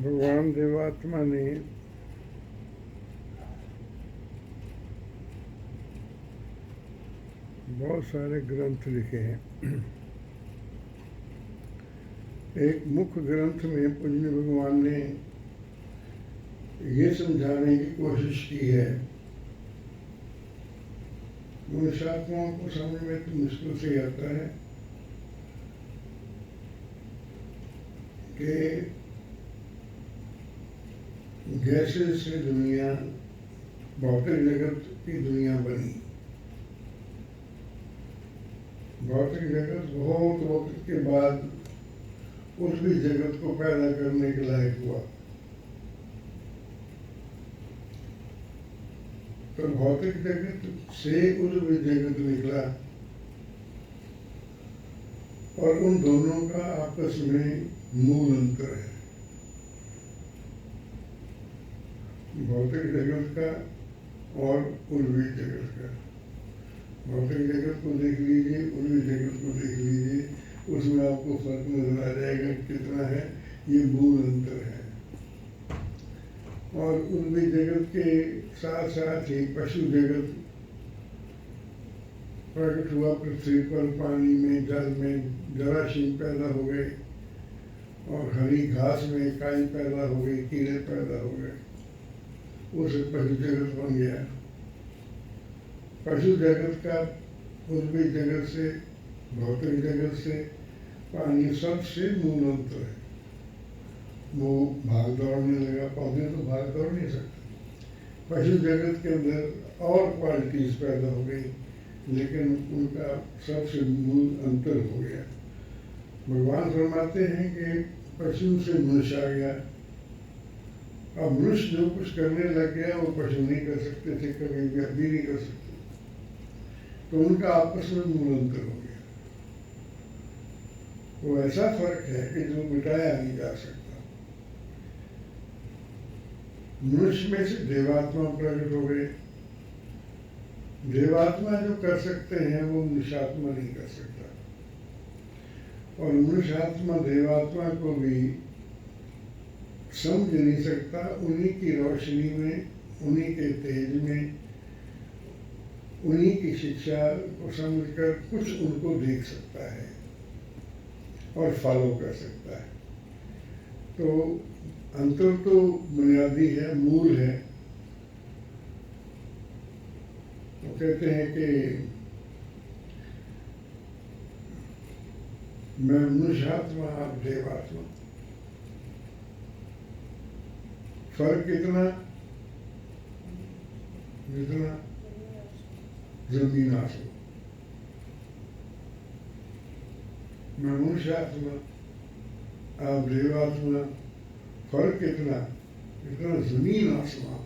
भगवान देवात्मा ने बहुत सारे ग्रंथ लिखे हैं। एक मुख्य ग्रंथ में पूज्य भगवान ने ये समझाने की कोशिश की है, मनुष्यात्माओं को समझ में तो मुश्किल से आता है कि जैसे से दुनिया भौतिक जगत की दुनिया बनी, भौतिक जगत बहुत वक्त के बाद उस भी जगत को पैदा करने के लायक हुआ। तो भौतिक जगत से उस भी जगत निकला और उन दोनों का आपस में मूल अंतर है। भौतिक जगत का और उर्वी जगत का। भौतिक जगत को देख लीजिए, उर्वी जगत को देख लीजिए, उसमें आपको फर्क नजर आ जाएगा कितना है, ये मूल अंतर है। और उर्वी जगत के साथ साथ ही पशु जगत प्रकट हुआ पृथ्वी पर, पानी में, जल में जरासीम पैदा हो गए और हरी घास में काई पैदा हो गई, कीड़े पैदा हो गए, उसे पशु जगत बन गया। पशु जगत का उर्वी जगत से, भौतिक जगत से, पानी सबसे मूल अंतर है। वो भाग दौड़ने लगा, पौधे तो भाग दौड़ नहीं सकते। पशु जगत के अंदर और क्वालिटीज पैदा हो गई, लेकिन उनका सबसे मूल अंतर हो गया। भगवान फरमाते हैं कि पशु से मनुष्य आ गया। अब मनुष्य जो कुछ करने लग गया वो पशु नहीं कर सकते थे, कभी भी नहीं कर सकते, तो उनका आपस में मूल अंतर हो गया। वो ऐसा फर्क है कि जो मिटाया नहीं जा सकता। मनुष्य में से देवात्मा प्रकट हो गए। देवात्मा जो कर सकते हैं वो मनुष्यात्मा नहीं कर सकता, और मनुष्यात्मा देवात्मा को भी समझ नहीं सकता। उन्हीं की रोशनी में, उन्हीं के तेज में, उन्हीं की शिक्षा को समझकर कुछ उनको देख सकता है और फॉलो कर सकता है। तो अंतर तो बुनियादी है, मूल है। वो कहते हैं कि मैं मनुष्यात्मा, आप देवात्मा। फर्क कितना, जितना जमीन आसमान। मैं मनुष्यात्मा, आप देवात्मा। फर्क कितना, इतना जमीन आसमान।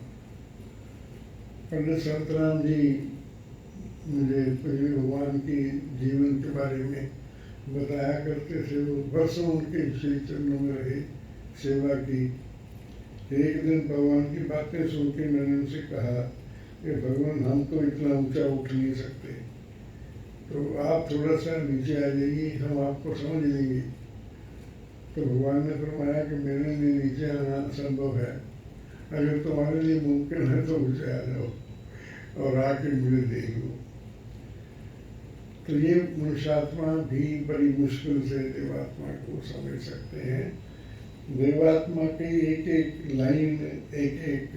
पंडित संतराम जी मुझे पहले भगवान की जीवन के बारे में बताया करते थे। वो वर्षों उनके श्री चरणों में रहे, सेवा की। एक दिन भगवान की बातें सुन के मैंने उनसे कहा कि भगवान, हम तो इतना ऊंचा उठ नहीं सकते, तो आप थोड़ा सा नीचे आ जाइए, हम आपको समझ लेंगे। तो भगवान ने फरमाया कि मेरे लिए नीचे आना असंभव है, अगर तुम्हारे लिए मुमकिन है तो ऊंचे आ जाओ और आके मुझे देख लो। तो ये मनुष्यात्मा भी बड़ी मुश्किल से देवात्मा को समझ सकते हैं। देवात्मा के एक एक लाइन, एक एक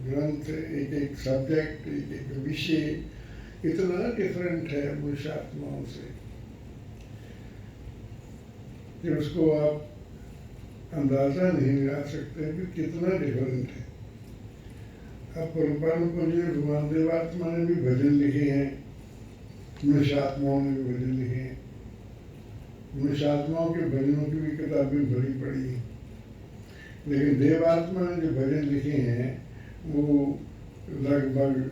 ग्रंथ, एक एक सब्जेक्ट, एक एक विषय इतना डिफरेंट है मनुष्यात्माओं से कि उसको आप अंदाजा नहीं लगा सकते कि कितना डिफरेंट है। अब परम्परा को जो भगवान देवात्मा ने भी भजन लिखे हैं, मनुष्यात्माओं ने भी भजन लिखे हैं। मनुष्यात्माओं के भजनों की भी किताबें बड़ी पड़ी हैं, लेकिन देवात्मा ने जो भजन लिखे हैं वो लगभग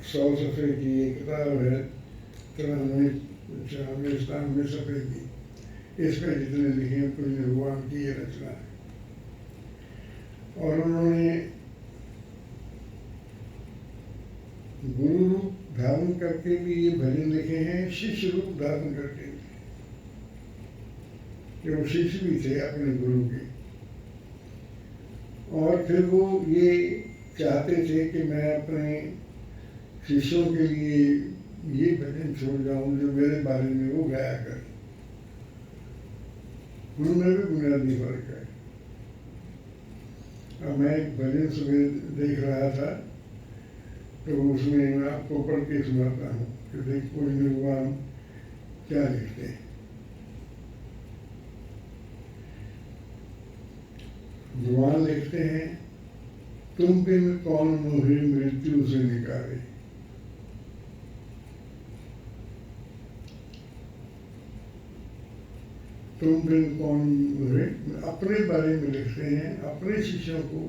100 सफ़े की एक किताब है, 93 सफ़े की। इस पर जितने लिखे हैं पूज्य भगवान की ये रचना है। और उन्होंने गुरु रूप धारण करके भी ये भजन लिखे हैं, शिष्य रूप धारण करके भी। कि वो शिष्य भी थे अपने गुरु के। और फिर वो ये चाहते थे कि मैं अपने शिष्यों के लिए ये भजन छोड़ जाऊं जो मेरे बारे में वो गाया कर। उनमें भी बुनियादी फर्क है। अब मैं एक भजन सुबह देख रहा था, तो उसमें मैं आपको पढ़ के सुनाता हूँ कि देखो भगवान क्या लिखते हैं। भगवान लिखते हैं, तुम बिन कौन मोहे मृत्यु से निकाले। तुम बिन कौन मोहे, अपने बारे में लिखते हैं, अपने शिष्यों को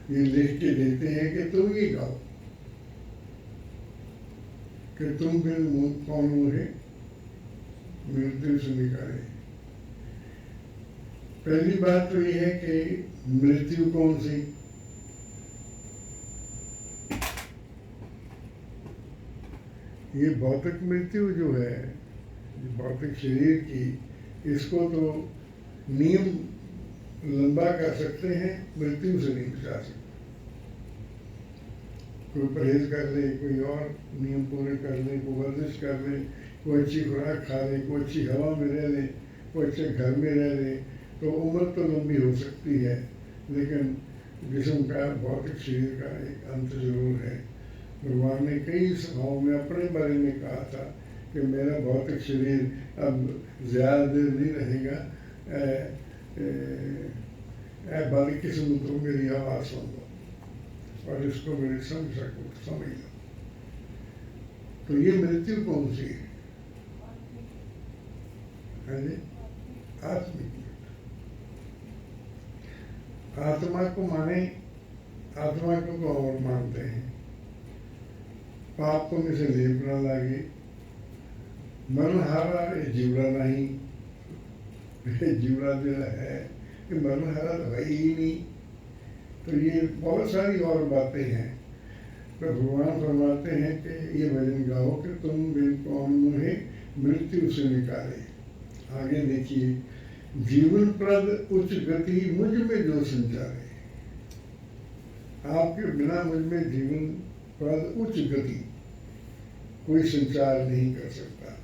ये लिख के देते हैं कि तुम ये गाओ कि तुम बिन कौन मोहे मृत्यु से निकाले। पहली बात तो ये है कि मृत्यु कौन सी? ये भौतिक मृत्यु जो है, भौतिक शरीर की, इसको तो नियम लंबा कर सकते हैं, मृत्यु से नहीं बचा सकते। कोई परहेज कर ले, कोई और नियम पूरे कर ले, कोई वर्जिश कर ले, कोई अच्छी खुराक खा ले, कोई अच्छी हवा में रह ले, कोई अच्छे घर में रह ले, तो उम्र तो लंबी हो सकती है, लेकिन जिस्म का, भौतिक शरीर का एक अंत जरूर है। भगवान ने कई सभाओं में अपने बारे में कहा था कि मेरा भौतिक शरीर अब ज़्यादा देर नहीं रहेगा, बाकी किस्म तो मेरी आवाज़ सुन लो और इसको मेरी समझ लो। तो ये मृत्यु कौन सी है? आत्मिक। आत्मा को माने, आत्मा को और मानते हैं, पाप पुण्य से लेप न लागे, मरणहारा जीवड़ा नहीं, जीवड़ा जो है कि मरणहारा तो है ही नहीं। तो ये बहुत सारी और बातें हैं। तो भगवान फरमाते हैं कि ये भजन गाओ कि तुम बिन कौन मोहे मृत्यु से निकाले। आगे देखिए, जीवन प्रद उच्च गति मुझ में जो संचारे। आपके बिना मुझ में जीवन प्रद उच्च गति कोई संचार नहीं कर सकता।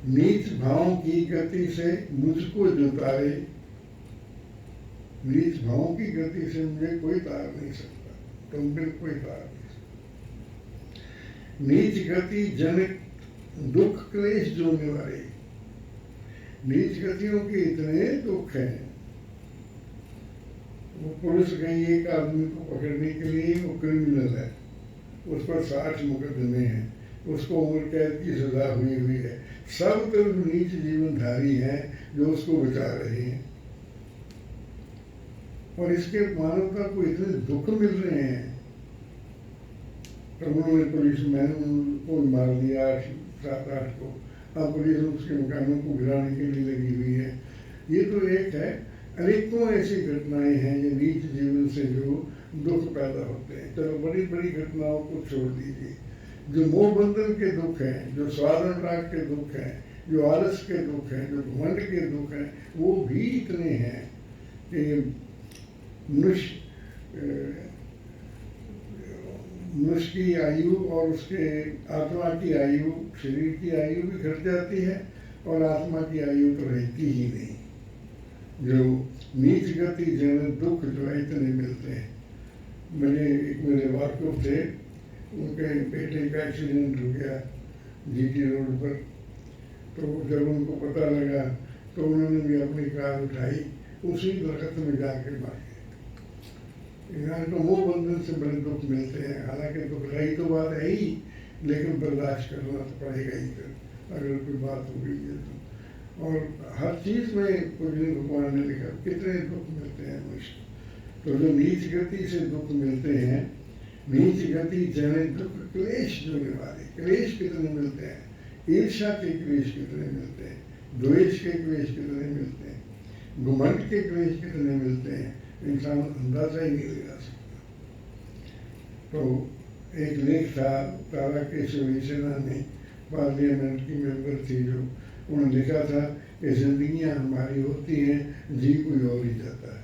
नीच भावों की गति से मुझको जो तारे, नीच भावों की गति से मुझे कोई तार नहीं सकता, तुम बिन कोई तार नहीं सकता। नीच गति जनक दुख क्लेश जोड़ने वाले। नीच गतियों के इतने दुख हैं। वो पुलिस गई एक आदमी को पकड़ने के लिए, वो क्रिमिनल है, उस पर 60 मुकदमे हैं, उसको उम्र कैद की सजा हुई है। सब तरफ नीच जीवनधारी हैं जो उसको बचा रहे हैं, और इसके मानवता को इतने दुख मिल रहे हैं। तो उन्होंने पुलिस मैन को मार दिया 7-8 को। अब पुलिस उसके मकानों को गिराने के लिए लगी हुई है। ये तो एक है, अनेकों ऐसी घटनाएं हैं जो नीच जीवन से जो दुख पैदा होते हैं। चलो बड़ी बड़ी घटनाओं को छोड़ दीजिए, जो मोह बंधन के दुख हैं, जो स्वाद अनुराग के दुख हैं, जो आलस के दुख हैं, जो घमंड के दुख हैं, वो भी इतने हैं कि मनुष्य की आयु और उसके आत्मा की आयु, शरीर की आयु भी घट जाती है, और आत्मा की आयु तो रहती ही नहीं। जो नीच गति जन दुख जो है इतने मिलते हैं। मेरे वाकुफ थे, उनके बेटे का एक्सीडेंट हो गया जीटी रोड पर। तो जब उनको पता लगा तो उन्होंने भी अपनी कार उठाई, उसी दरख्त में जाके मारे। यहाँ तो वो बंधन से बड़े दुख मिलते हैं। हालांकि दुखदाई तो बात है ही, लेकिन बर्दाश्त करना तो पड़ेगा ही फिर, अगर कोई बात हो गई है तो। और हर चीज़ में कुछ भगवान ने लिखा कितने दुख मिलते हैं मनुष्य। तो जो नीच गति से दुख मिलते हैं, नीच गति जने दुख क्लेश जोड़ने वाले, क्लेश कितने मिलते हैं। ईर्ष्या के क्लेश कितने मिलते हैं, द्वेष के क्लेश कितने मिलते हैं, घमंड के क्लेश कितने मिलते हैं, इंसान अंदाजा ही नहीं लगा सकता। तो एक लेख था, तारा केशरी सेना में पार्लियामेंट की मेंबर थी, जो उन्होंने लिखा था कि जिंदगियां हमारी होती हैं, जी कोई और ही जाता है।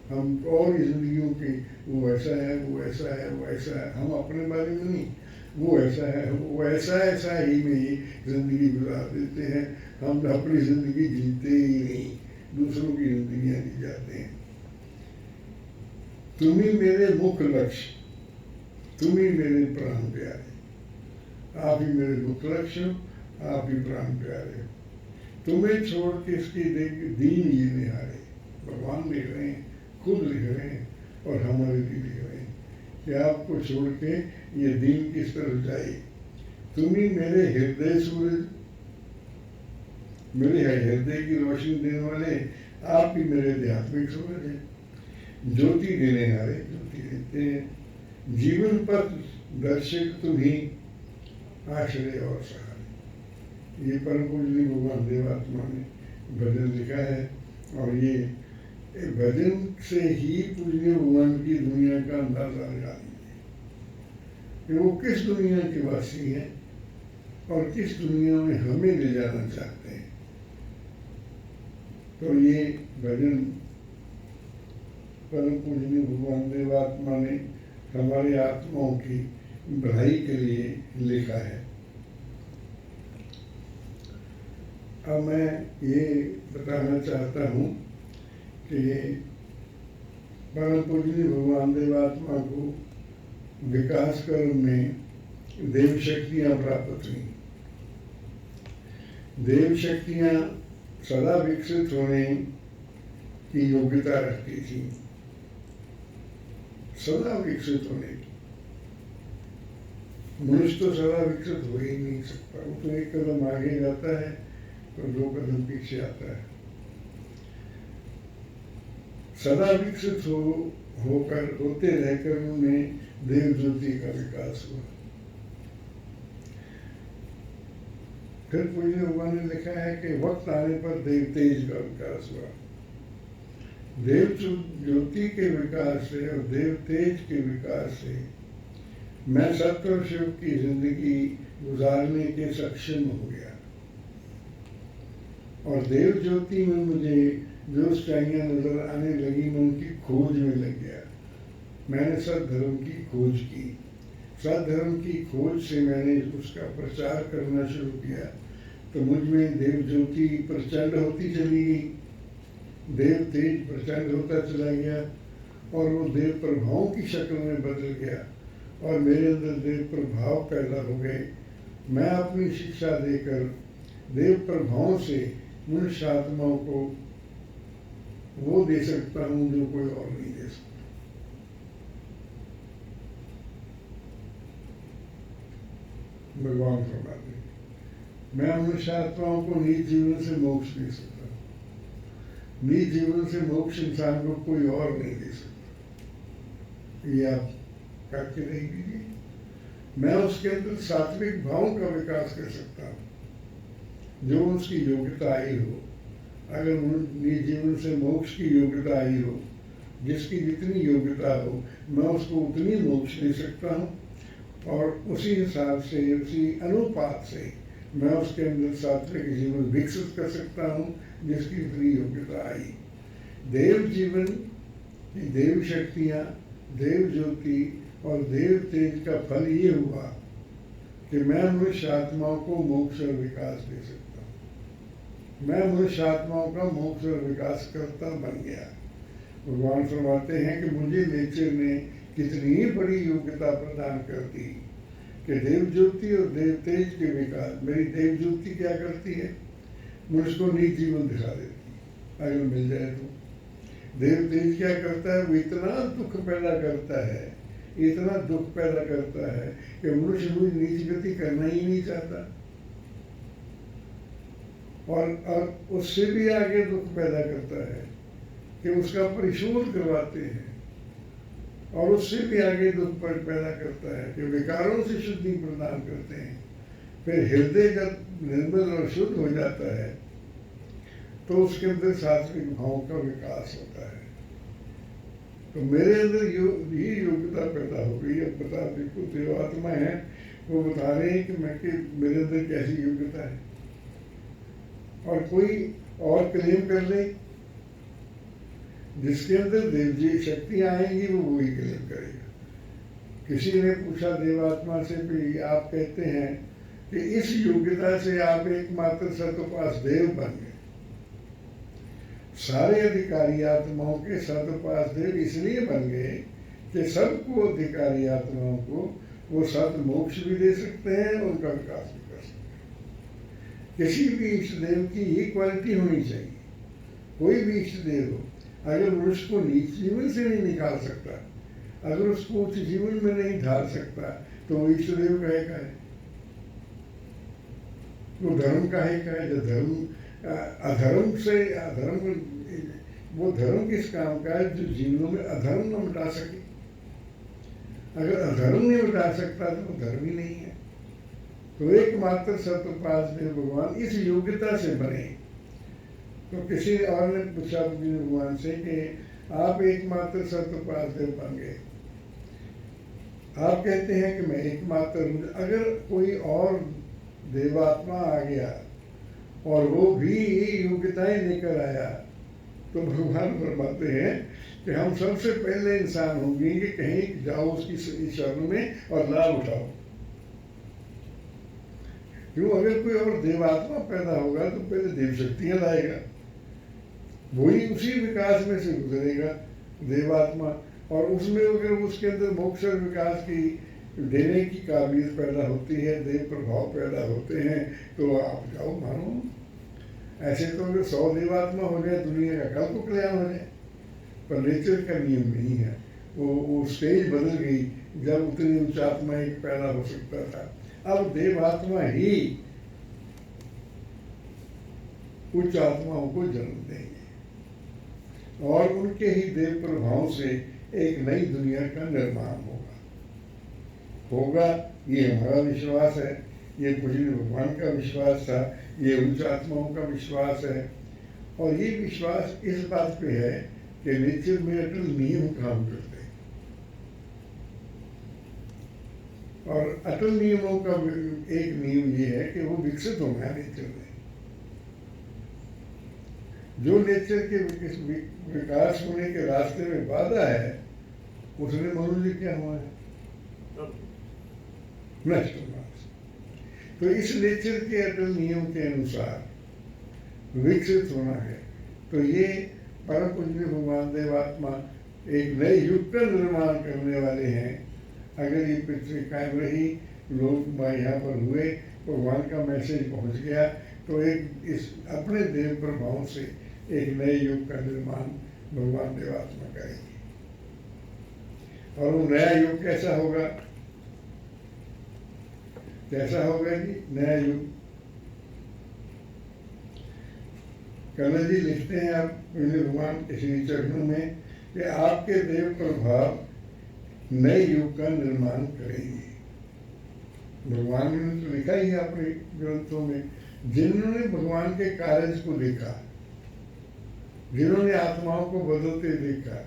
हम और ही जिंदगियों की, वो ऐसा है, वो ऐसा है, वो ऐसा है, हम अपने बारे में नहीं, वो ऐसा है, वो ऐसा ऐसा ही में ही जिंदगी गुजार देते हैं। हम अपनी जिंदगी जीते ही नहीं, दूसरों की जिंदगियां जी जाते हैं। तुम ही मेरे मुख्य लक्ष्य, तुम ही मेरे प्राण प्यारे, आप ही मेरे मुख्य लक्ष्य, आप ही प्राण प्यारे। तुम्हें छोड़ के इसकी दीन ये निहारे, भगवान लिख रहे हैं, खुद लिख रहे हैं और हमारे लिए लिख रहे हैं कि आपको छोड़ के ये दीन किस तरफ जाए। तुम ही मेरे हृदय सूरज, मेरे हृदय की रोशनी देने वाले, आप ही मेरे आध्यात्मिक सूरज हैं। ज्योति देने वाले, ज्योति देते हैं। जीवन पथ दर्शक तुम ही, आश्रय और सहारे। ये परम पूजनीय भगवान देवात्मा ने भजन लिखा है और ये भजन से ही पूजनीय भगवान की दुनिया का अंदाजा लगा लीजिए कि वो किस दुनिया के वासी हैं और किस दुनिया में हमें ले जाना चाहते हैं। तो ये भजन परम पूजनीय भगवान देवात्मा ने हमारी आत्माओं की भलाई के लिए लिखा है। अब मैं ये बताना चाहता हूँ कि परम पूजनीय भगवान देवात्मा को विकास कर्म में देव शक्तियाँ प्राप्त हुई। देव शक्तियाँ सदा विकसित होने की योग्यता रखती थी, सदा विकसित होने की। मनुष्य तो सदा विकसित हो ही नहीं सकता, वो तो एक कदम आगे जाता है तो दो कदम पीछे आता है। सदा विकसित होते रहकर उनमें देव ज्योति का विकास हुआ। फिर पूज्य भगवान ने लिखा है कि वक्त आने पर देव तेज का विकास हुआ। देव ज्योति के विकास से और देव तेज के विकास से मैं सत्य और शिव की जिंदगी गुजारने के सक्षम हो गया और देव ज्योति में मुझे जो सच्चाइयाँ नजर आने लगी, मैं उनकी खोज में लग गया। मैंने सद्धर्म की खोज की, सद्धर्म की खोज से मैंने उसका प्रचार करना शुरू किया तो मुझ में देव ज्योति प्रचंड होती चली गई, देव तेज प्रचंड होता चला गया और वो देव प्रभावों की शक्ल में बदल गया और मेरे अंदर देव प्रभाव पैदा हो गए। मैं अपनी शिक्षा देकर देव प्रभावों से मनुष्य आत्माओं को वो दे सकता हूँ जो कोई और नहीं दे सकता। भगवान फरमाते हैं, मैं मनुष्य आत्माओं को निज जीवन से मोक्ष दे सकता हूँ। निज जीवन से मोक्ष इंसान को कोई और नहीं दे सकता। ये आप करके नहीं दीजिए। मैं उसके अंदर सात्विक भावों का विकास कर सकता हूँ जो उसकी योग्यता आई हो। अगर निज जीवन से मोक्ष की योग्यता आई हो, जिसकी जितनी योग्यता हो, मैं उसको उतनी मोक्ष दे सकता हूँ और उसी हिसाब से, उसी अनुपात से मैं उसके अंदर सात्विक जीवन विकसित कर सकता हूँ जिसकी उतनी योग्यता आई। देव जीवन, देव शक्तियाँ, देव ज्योति और देव तेज का फल ये हुआ कि मैं मनुष्य आत्माओं को मोक्ष और विकास दे सकता हूँ। मैं मनुष्य आत्माओं का मोक्ष और विकास करता बन गया। भगवान फरमाते हैं कि मुझे नेचर ने कितनी बड़ी योग्यता प्रदान कर दी कि देव ज्योति और देव तेज के विकास। मेरी देव ज्योति क्या करती है? मनुष्य को निज जीवन दिखा देती है अगर मिल जाए तो। देव तेज क्या करता है? वो इतना दुख पैदा करता है, इतना दुख पैदा करता है कि मनुष्य नीच गति करना ही नहीं चाहता और उससे भी आगे दुख पैदा करता है कि उसका परिशोध करवाते हैं और उससे भी आगे दुख पैदा करता है कि विकारों से शुद्धि प्रदान करते हैं। फिर हृदय जब निर्मल और शुद्ध हो जाता है तो उसके अंदर सात्विक भाव का विकास होता है। तो मेरे अंदर ये योग्यता पैदा हो गई। अब बता, देखो देवात्मा है, वो बता रहे हैं कि मेरे अंदर कैसी योग्यता है। और कोई और क्लेम कर ले, जिसके अंदर देव जी शक्तियाँ आएंगी वो वही क्लेम करेगा। किसी ने पूछा देवात्मा से भी, आप कहते हैं कि इस योग्यता से आप एकमात्र सतोपास देव बन गए। सारे अधिकारी आत्माओं के सतोपास देव इसलिए बन गए कि सबको अधिकारी आत्माओं को वो सत मोक्ष भी दे सकते हैं, उनका विकास भी कर सकते हैं। किसी भी इष्ट देव की ये क्वालिटी होनी चाहिए। कोई भी इष्ट देव हो, अगर मनुष्य को नीच जीवन से नहीं निकाल सकता, अगर उसको उच्च जीवन में नहीं ढाल सकता, तो वो इष्ट देव काहे का है? वो धर्म काहे का है? जो धर्म अधर्म से अधर्म, वो धर्म किस काम का है? जो जीवनों में अधर्म न मिटा सके। अगर अधर्म नहीं मिटा सकता तो वो धर्म ही नहीं है। तो एकमात्र सतोपास देव भगवान इस योग्यता से बने। तो किसी और ने पूछा भगवान से कि आप एकमात्र सतोपास देव बन गए, आप कहते हैं कि मैं एकमात्र हूँ। अगर कोई और देवात्मा आ गया और वो भी योग्यताएं लेकर आया, तो भगवान फरमाते हैं कि हम सबसे पहले इंसान होंगे कि कहीं जाओ उसकी शरण में और लाभ उठाओ। क्यों? अगर कोई और देवात्मा पैदा होगा तो पहले देव शक्तियां लाएगा, वही उसी विकास में से गुजरेगा देवात्मा, और उसमें अगर उसके अंदर मोक्ष और विकास की देने की काबिलियत पैदा होती है, देव प्रभाव पैदा होते हैं, तो आप जाओ मानो। ऐसे तो अगर 100 देवात्मा हो जाए दुनिया का कल को कल्याण हो जाए, पर नेचर का नियम नहीं है। वो स्टेज बदल गई जब उतनी उच्च आत्मा एक पैदा हो सकता था। अब देवात्मा ही उच्च आत्माओं को जन्म देंगे और उनके ही देव प्रभाव से एक नई दुनिया का निर्माण होगा। ये हमारा विश्वास है, ये पूज्य भगवान का विश्वास था, ये उच्च आत्माओं का विश्वास है। और ये विश्वास इस बात पे है कि नेचर में अटल नियम काम करते हैं, और अटल नियमों का एक नियम ये है कि वो विकसित होना है नेचर में। जो नेचर के विकास होने के रास्ते में बाधा है, उसने मनुष्य क्या हुआ है? नष्ट होना। तो इस नेचर के अटल नियम के अनुसार विकसित होना है। तो ये परम पूज्य भगवान देवात्मा एक नए युग का निर्माण करने वाले हैं। अगर ये पृथ्वी कायम रही, लोग यहाँ पर हुए, भगवान का मैसेज पहुँच गया, तो एक इस अपने देव प्रभाव से एक नए युग का निर्माण भगवान देवात्मा करेंगे। और वो नया युग कैसा होगा? कैसा होगा जी नया युग? कन्हैया जी लिखते हैं आप भगवान के श्री चरणों में कि आपके देव प्रभाव नए युग का निर्माण करेंगे। भगवान ने तो लिखा ही है अपने ग्रंथों में, जिन्होंने भगवान के कार्य को देखा, जिन्होंने आत्माओं को बदलते देखा,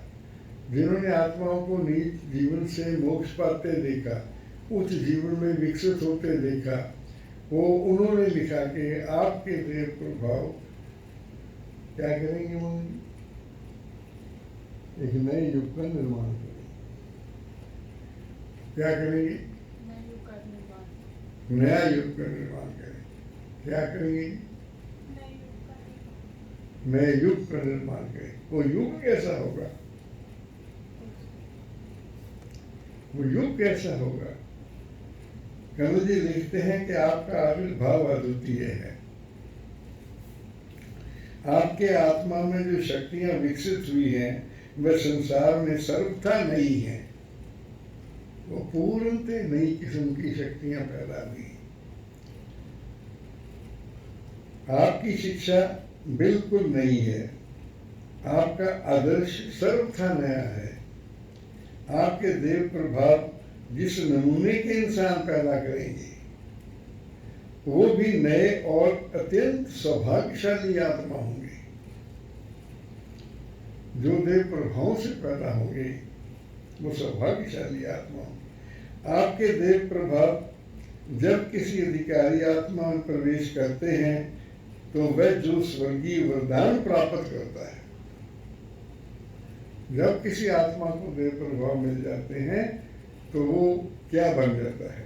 जिन्होंने आत्माओं को नीच जीवन से मोक्ष पाते देखा, उच्च जीवन में विकसित होते देखा, वो उन्होंने लिखा कि आपके देव प्रभाव क्या करेंगे? वो एक नए युग का निर्माण करेंगे। क्या करेंगे? नया युग का निर्माण करेंगे। क्या करेंगे? नए युग का निर्माण करेंगे। वो युग कैसा होगा? वो युग कैसा होगा? कन्हैया जी लिखते हैं कि आपका आविर्भाव अद्वितीय है। आपके आत्मा में जो शक्तियां विकसित हुई हैं वह संसार में सर्वथा नई है। वो पूर्णतः नई किस्म की शक्तियां पैदा हुई। आपकी शिक्षा बिल्कुल नई है। आपका आदर्श सर्वथा नया है। आपके देव प्रभाव जिस नमूने के इंसान पैदा करेंगे वो भी नए और अत्यंत सौभाग्यशाली आत्मा होंगे। जो देव प्रभाव से पैदा होंगे वो सौभाग्यशाली आत्मा होंगे। आपके देव प्रभाव जब किसी अधिकारी आत्मा में प्रवेश करते हैं तो वह जो स्वर्गीय वरदान प्राप्त करता है, जब किसी आत्मा को देव प्रभाव मिल जाते हैं तो वो क्या बन जाता है,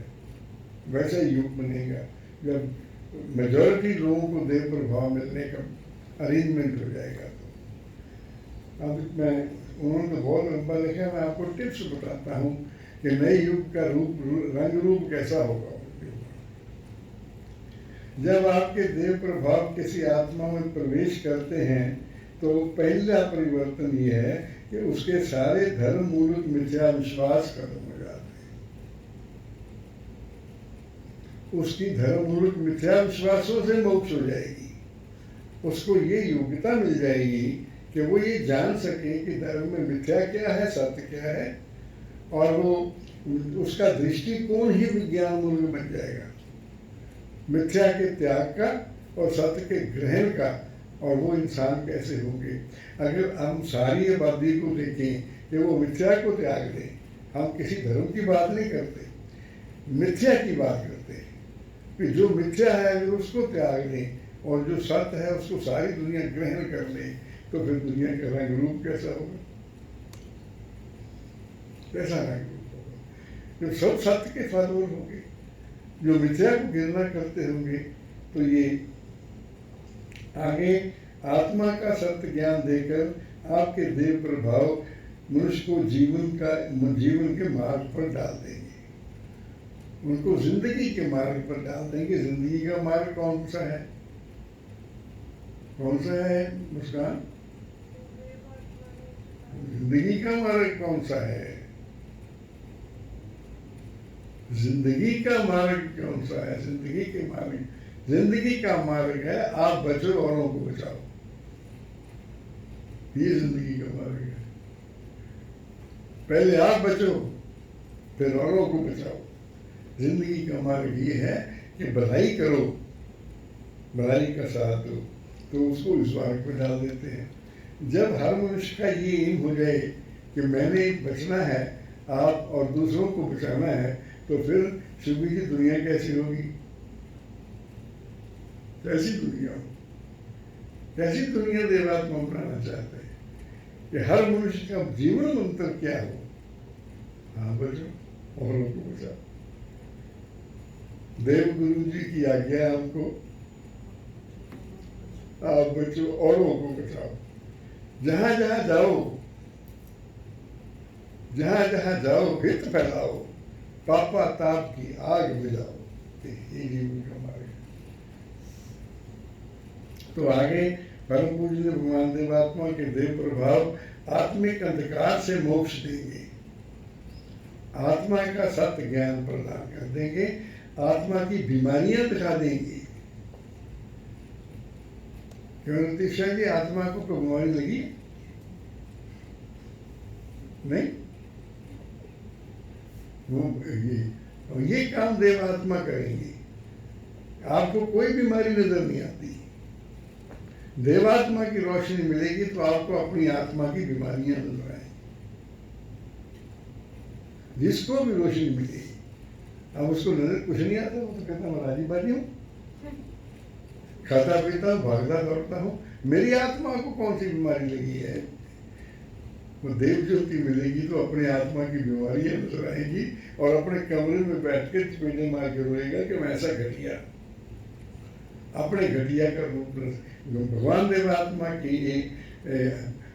वैसा युग बनेगा। जब मेजॉरिटी लोगों को देव प्रभाव मिलने का अरेंजमेंट हो जाएगा तो अब मैं, उन्होंने तो बहुत लंबा लिखा है, मैं आपको टिप्स बताता हूँ कि नए युग का रंग रूप कैसा होगा। जब आपके देव प्रभाव किसी आत्मा में प्रवेश करते हैं तो पहला परिवर्तन यह है कि उसके सारे धर्म मूलक मिथ्या विश्वास खत्म हो जाते हैं। उसकी धर्म मूलक मिथ्या विश्वासों से मोक्ष हो जाएगी। उसको ये योग्यता मिल जाएगी कि वो ये जान सके कि धर्म में मिथ्या क्या है, सत्य क्या है, और वो उसका दृष्टिकोण ही विज्ञान मूल्य बन जाएगा, मिथ्या के त्याग का और सत्य के ग्रहण का। और वो इंसान कैसे होंगे? अगर हम सारी आबादी को देखें कि वो मिथ्या को त्याग दें, हम किसी धर्म की बात नहीं करते, मिथ्या की बात करते हैं कि जो मिथ्या है अगर उसको त्याग दें और जो सत्य है उसको सारी दुनिया ग्रहण कर ले, तो फिर दुनिया का रंग रूप कैसा होगा? कैसा रंग रूप होगा? जो सब सत्य के फॉलोअर होंगे, जो मिथ्या को गिरना करते होंगे, तो ये आगे आत्मा का सत्य ज्ञान देकर आपके देव प्रभाव मनुष्य को जीवन के मार्ग पर डाल देंगे, उनको जिंदगी के मार्ग पर डाल देंगे। जिंदगी का मार्ग कौन सा है? कौन सा है मुस्कान? जिंदगी का मार्ग कौन सा है? जिंदगी का मार्ग कौन सा है? जिंदगी का मार्ग है आप बचो, औरों को बचाओ। ये जिंदगी का मार्ग है। पहले आप बचो फिर औरों को बचाओ। जिंदगी का मार्ग ये है कि भलाई करो, भलाई का साथ दो, तो उसको इस मार्ग पर डाल देते हैं। जब हर मनुष्य का ये एम हो जाए कि मैंने बचना है आप और दूसरों को बचाना है, तो फिर शिव की दुनिया कैसी होगी? कैसी दुनिया हो? कैसी दुनिया देवात्मा बनाना चाहते हैं कि हर मनुष्य का जीवन मंत्र क्या हो? हाँ बचो, औरों को बचाओ। देव गुरु जी की आज्ञा है हमको, आप बचो, औरों को बचाओ। जहां जहां जाओ हित फैलाओ, पापा ताप की आग बुझाओ। ये जीवन का मार्ग है। तो आगे परम पूज्य भगवान देवात्मा के देव प्रभाव आत्मिक अंधकार से मोक्ष देंगे, आत्मा का सत्य ज्ञान प्रदान कर देंगे, आत्मा की बीमारियां दिखा देंगे। क्यों नीतीशा जी, आत्मा को कोई बीमारी लगी? नहीं, वो ये काम देवात्मा करेंगे। आपको कोई बीमारी नजर नहीं आती। देवात्मा की रोशनी मिलेगी तो आपको अपनी आत्मा की बीमारियां नजर आएंगी। जिसको भी रोशनी मिलेगी, अब उसको नजर कुछ नहीं आता, वो तो कहता मैं राजी बाजी हूँ, खाता पीता हूँ, भागता दौड़ता हूँ, मेरी आत्मा को कौन सी बीमारी लगी है? वो देव ज्योति मिलेगी तो अपने आत्मा की बीमारियां नजर आएंगी और अपने कमरे में बैठ कर चपेटे मार के रोएगा कि मैं ऐसा घटिया, अपने घटिया का रूप। भगवान देवात्मा की एक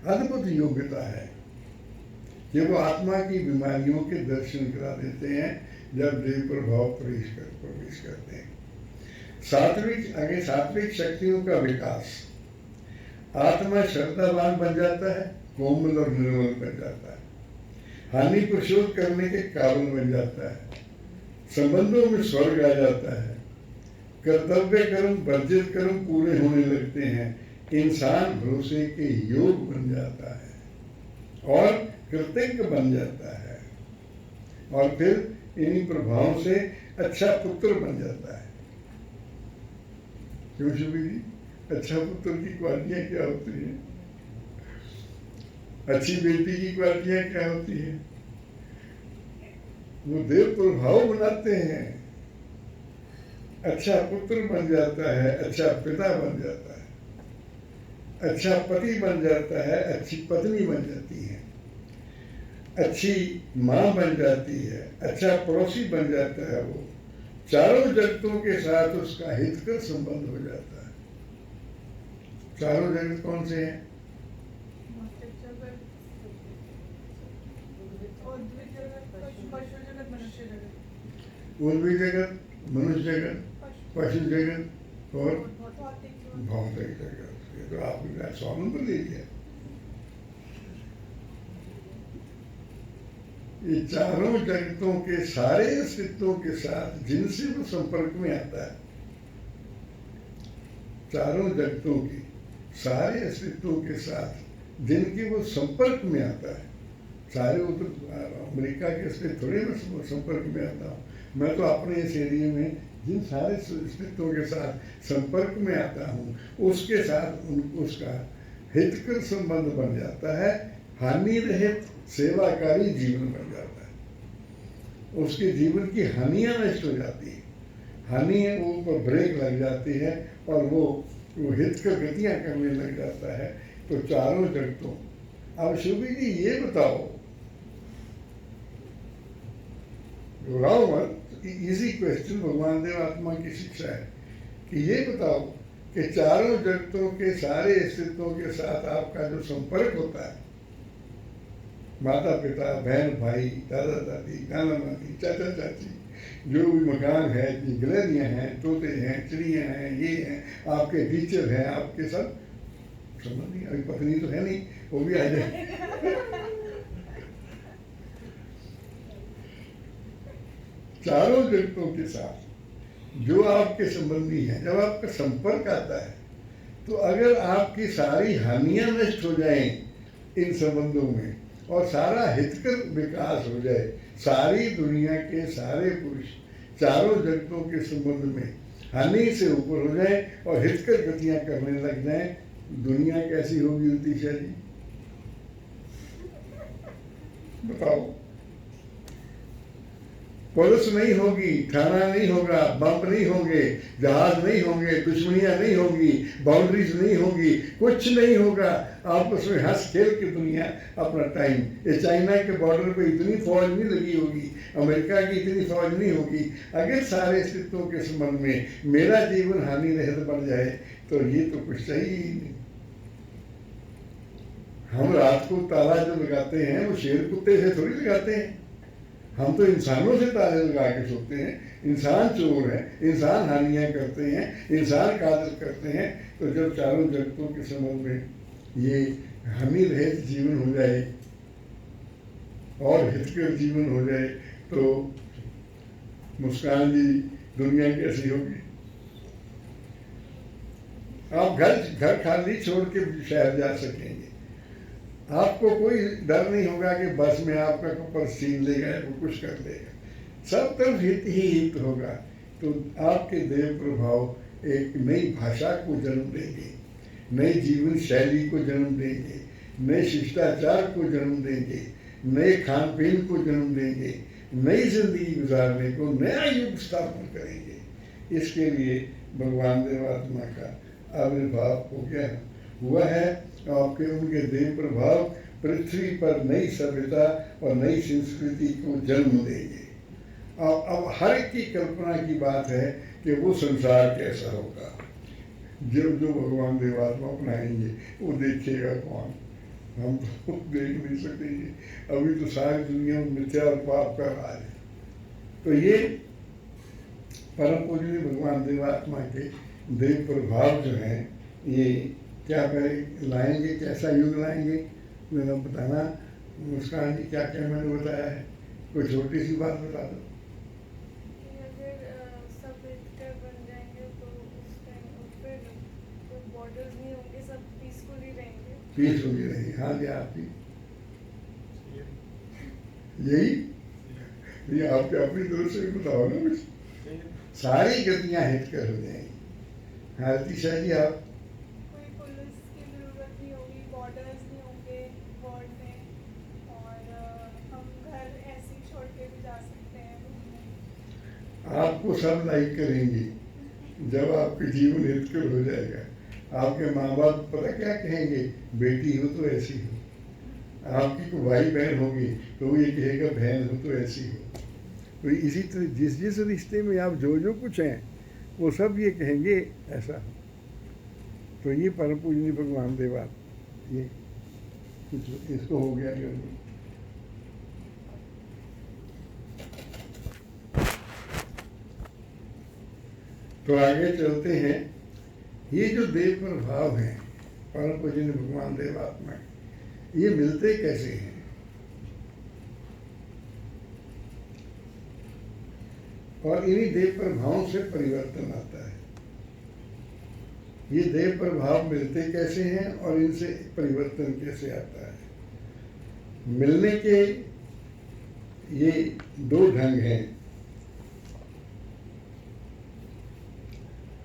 अद्भुत योग्यता है कि वो आत्मा की बीमारियों के दर्शन करा देते हैं जब देव प्रभाव प्रवेश करते हैं। सात्विक शक्तियों का विकास, आत्मा श्रद्धावान बन जाता है, कोमल और निर्मल बन जाता है, हानि प्रशोध करने के कारण बन जाता है, संबंधों में स्वर्ग आ जाता है, कर्तव्य कर्म वर्जित कर्म पूरे होने लगते हैं, इंसान भरोसे के योग बन जाता है और कृतज्ञ बन जाता है, और फिर इन्हीं प्रभावों से अच्छा पुत्र बन जाता है। क्यों शुभी जी, अच्छा पुत्र की क्वालिटियां क्या होती हैं? अच्छी बेटी की क्वालिटियां क्या होती हैं? वो देव प्रभाव बनाते हैं। अच्छा पुत्र बन जाता है, अच्छा पिता बन जाता है, अच्छा पति बन जाता है, अच्छी पत्नी बन जाती है, अच्छी माँ बन जाती है, अच्छा पड़ोसी बन जाता है। वो चारों जगतों के साथ उसका हितकर संबंध हो जाता है। चारों जगत कौन से हैं? उर्वी जगत, मनुष्य जगत, पशु जगत और भौतिक जगत। ये तो आपने 100 नंबर ले लिया। ये चारों जगतों के सारे अस्तित्वों के साथ जिनसे वो संपर्क में आता है, चारों जगतों के सारे अस्तित्वों के साथ जिनके वो संपर्क में आता है, सारे वो तो अमेरिका के अस्तित्व थोड़े मैं संपर्क में आता हूँ, मैं तो अपने इस एरिया में जिन सारे अस्तित्वों के साथ संपर्क में आता हूँ उसके साथ उसका हितकर संबंध बन जाता है, हानि रहित सेवाकारी जीवन बन जाता है। उसके जीवन की हानियां नष्ट हो जाती है, हानि ऊपर ब्रेक लग जाती है और वो हितकर गतियां करने लग जाता है। तो चारों जगतों, अब शुभी जी ये बताओ, घबराओ मत, इजी क्वेश्चन, भगवान देव आत्मा की शिक्षा है कि ये बताओ कि चारों जगतों के सारे अस्तित्वों के साथ आपका जो संपर्क होता है, माता पिता, बहन भाई, दादा दादी, नाना नानी, चाचा चाची, जो भी मकान है, गैलरियाँ हैं, तोते हैं, चिड़ियाँ हैं, ये हैं, आपके टीचर हैं, आपके सब संबंधी, अभी पत्नी तो है नहीं, वो भी आ जाए। चारों जगतों के साथ जो आपके संबंधी हैं, जब आपका संपर्क आता है तो अगर आपकी सारी हानियां नष्ट हो जाएं इन संबंधों में और सारा हितकर विकास हो जाए, सारी दुनिया के सारे पुरुष चारों जगतों के संबंध में हानि से ऊपर हो जाए और हितकर गतियां करने लग जाए, दुनिया कैसी होगी उतीशा जी? बताओ। पुलिस नहीं होगी, थाना नहीं होगा, बम नहीं होंगे, जहाज नहीं होंगे, दुश्मनियां नहीं होगी, बाउंड्रीज नहीं होगी, कुछ नहीं होगा, आपस में हंस खेल के दुनिया अपना टाइम। ये चाइना के बॉर्डर पे इतनी फौज नहीं लगी होगी, अमेरिका की इतनी फौज नहीं होगी। अगर सारे अस्तित्वों के संबंध में मेरा जीवन हानि रहित बन जाए तो ये तो कुछ चाहिए ही नहीं। हम रात को ताला जो लगाते हैं वो शेर कुत्ते से थोड़ी लगाते हैं, हम तो इंसानों से ताले लगा के सोते हैं। इंसान चोर है, इंसान हानियां करते हैं, इंसान कातिल करते हैं। तो जब चारों जगतों के संबंध में ये हानि रहित जीवन हो जाए और हितकर जीवन हो जाए तो मुस्कान जी दुनिया कैसी होगी? आप घर खाली छोड़ के शहर जा सकेंगे, आपको कोई डर नहीं होगा कि बस में आपका ऊपर छीन लेगा या कुछ कर लेगा, सब तरफ हित ही हित होगा। तो आपके देव प्रभाव एक नई भाषा को जन्म देंगे, नई जीवन शैली को जन्म देंगे, नए शिष्टाचार को जन्म देंगे, नए खान पीन को जन्म देंगे, नई जिंदगी गुजारने को नया युग स्थापन करेंगे। इसके लिए भगवान देवात्मा का आविर्भाव हो गया हुआ है। आपके उनके देव प्रभाव पृथ्वी पर नई सभ्यता और नई संस्कृति को जन्म देंगे। अब हर एक की कल्पना की बात है कि वो संसार कैसा होगा। जो जो भगवान देवात्मा अपनाएंगे वो देखेगा कौन, हम तो देख नहीं सकेंगे। अभी तो सारी दुनिया में मिथ्या और पाप का राज है। तो ये परम पूजनीय भगवान देवात्मा के देव प्रभाव जो हैं, ये क्या करें लाएंगे, कैसा युग लाएंगे, मेरा बताना। मुस्कान जी क्या क्या मैंने बताया है, कोई छोटी सी बात बता दो। अगर सब हितकर बन जाएंगे तो उस टाइम फिर तो बॉर्डर्स नहीं होंगे, सब पीसफुली रहेंगे। पीसफुली रहेंगे, हाँ जी। आपकी यही ये आपके अपनी तरफ से बताओ ना कुछ। सारी गतियां हितकर हो जाएंगी। हाँ तीशा जी आप। कोई पुलिस की जरूरत नहीं होगी, बॉर्डर्स नहीं होंगे वर्ल्ड में, और हम घर ऐसे ही छोड़ के भी जा सकते हैं घूमने। आपको सब लाइक करेंगे, जब आपके जीवन हितकर हो जाएगा, आपके माँ बाप पता क्या कहेंगे, बेटी हो तो ऐसी हो। आपकी कोई भाई बहन होगी तो वो ये कहेगा बहन हो तो ऐसी हो। तो इसी तरह जिस जिस रिश्ते में आप जो जो कुछ हैं वो सब ये कहेंगे ऐसा हो। तो ये परम पूजनीय भगवान देवा, ये कुछ इसको हो गया गड़बड़। तो आगे चलते हैं। ये जो देव प्रभाव हैं परम पूजनीय भगवान देवात्मा, ये मिलते कैसे हैं? और इन्हीं देव प्रभावों से परिवर्तन आता है। ये देव प्रभाव मिलते कैसे हैं और इनसे परिवर्तन कैसे आता है? मिलने के ये दो ढंग हैं,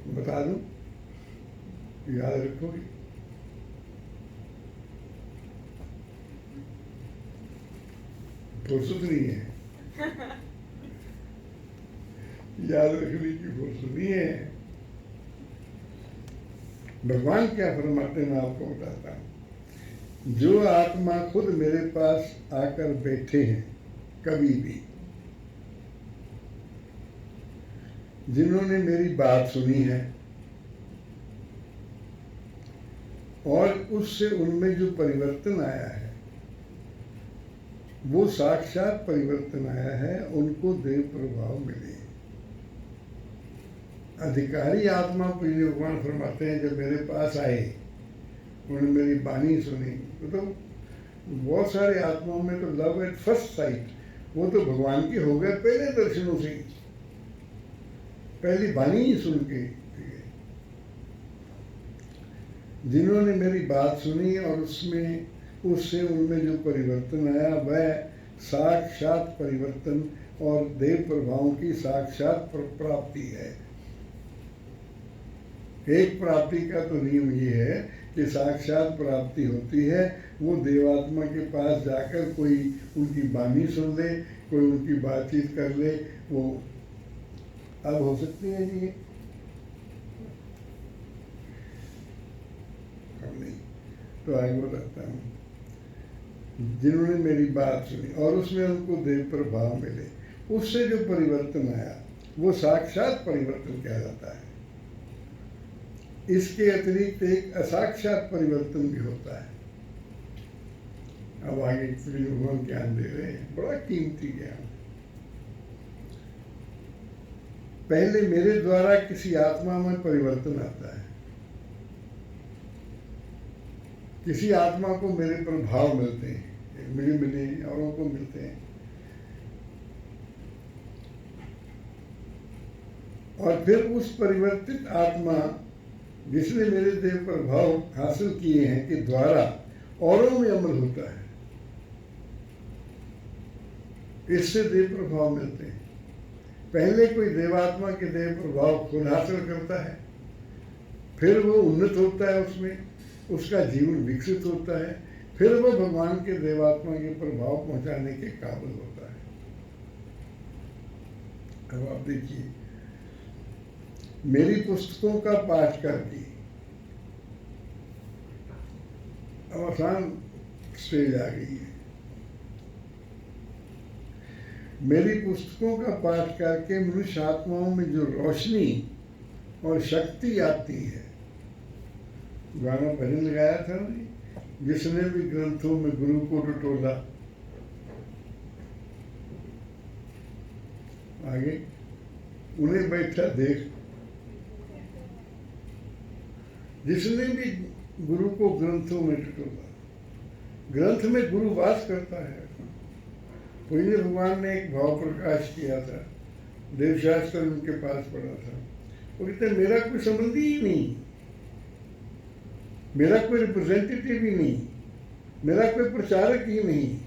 बता दूं, याद रखोगे? फुर्सत नहीं है, याद रखने की फुर्सत नहीं है। भगवान क्या फरमाते हैं मैं आपको बताता हूं। जो आत्मा खुद मेरे पास आकर बैठे हैं कभी भी, जिन्होंने मेरी बात सुनी है और उससे उनमें जो परिवर्तन आया है वो साक्षात परिवर्तन आया है, उनको देव प्रभाव मिले। अधिकारी आत्मा पूज्य भगवान फरमाते हैं जब मेरे पास आए, उन्होंने मेरी बानी सुनी, तो बहुत सारे आत्माओं में तो लव एट फर्स्ट साइट, वो तो भगवान के हो गए पहले दर्शनों से, पहली बानी ही सुन के। जिन्होंने मेरी बात सुनी और उससे उनमें जो परिवर्तन आया वह साक्षात परिवर्तन और देव प्रभावों की साक्षात प्राप्ति है। एक प्राप्ति का तो नियम ये है कि साक्षात प्राप्ति होती है, वो देवात्मा के पास जाकर कोई उनकी बानी सुन ले, कोई उनकी बातचीत कर ले, वो अब हो सकती है जी। नहीं तो आगे बताता हूँ। जिन्होंने मेरी बात सुनी और उसमें उनको देव प्रभाव मिले, उससे जो परिवर्तन आया वो साक्षात परिवर्तन कहलाता है। इसके अतिरिक्त एक असाक्षात परिवर्तन भी होता है। अब आगे भगवान ज्ञान दे रहे हैं, बड़ा कीमती ज्ञान। पहले मेरे द्वारा किसी आत्मा में परिवर्तन आता है, किसी आत्मा को मेरे प्रभाव मिलते हैं, मिले औरों को मिलते हैं, और फिर उस परिवर्तित आत्मा जिसने मेरे देव प्रभाव हासिल किए हैं के द्वारा औरों में अमल होता है, इससे देव प्रभाव मिलते हैं। पहले कोई देवात्मा के देव प्रभाव खुद हासिल करता है, फिर वो उन्नत होता है, उसमें उसका जीवन विकसित होता है, फिर वो भगवान के देवात्मा के प्रभाव पहुंचाने के काबिल होता है। अब आप देखिए, मेरी पुस्तकों का पाठ करके अब आसान स्टेज आ गई है। मेरी पुस्तकों का पाठ करके मनुष्य आत्माओं में जो रोशनी और शक्ति आती है, गाना भजन लगाया था ना, जिसने भी ग्रंथों में गुरु को टटोला, आगे उन्हें बैठा देख। जिसने भी गुरु को ग्रंथों में टटोला, ग्रंथ में गुरु वास करता है। पूज्य भगवान ने एक भाव प्रकाश किया था, देवशास्त्र उनके पास पढ़ा था, वो कहते मेरा कोई संबंधी ही नहीं, मेरा कोई रिप्रेजेंटेटिव ही नहीं, मेरा कोई प्रचारक ही नहीं,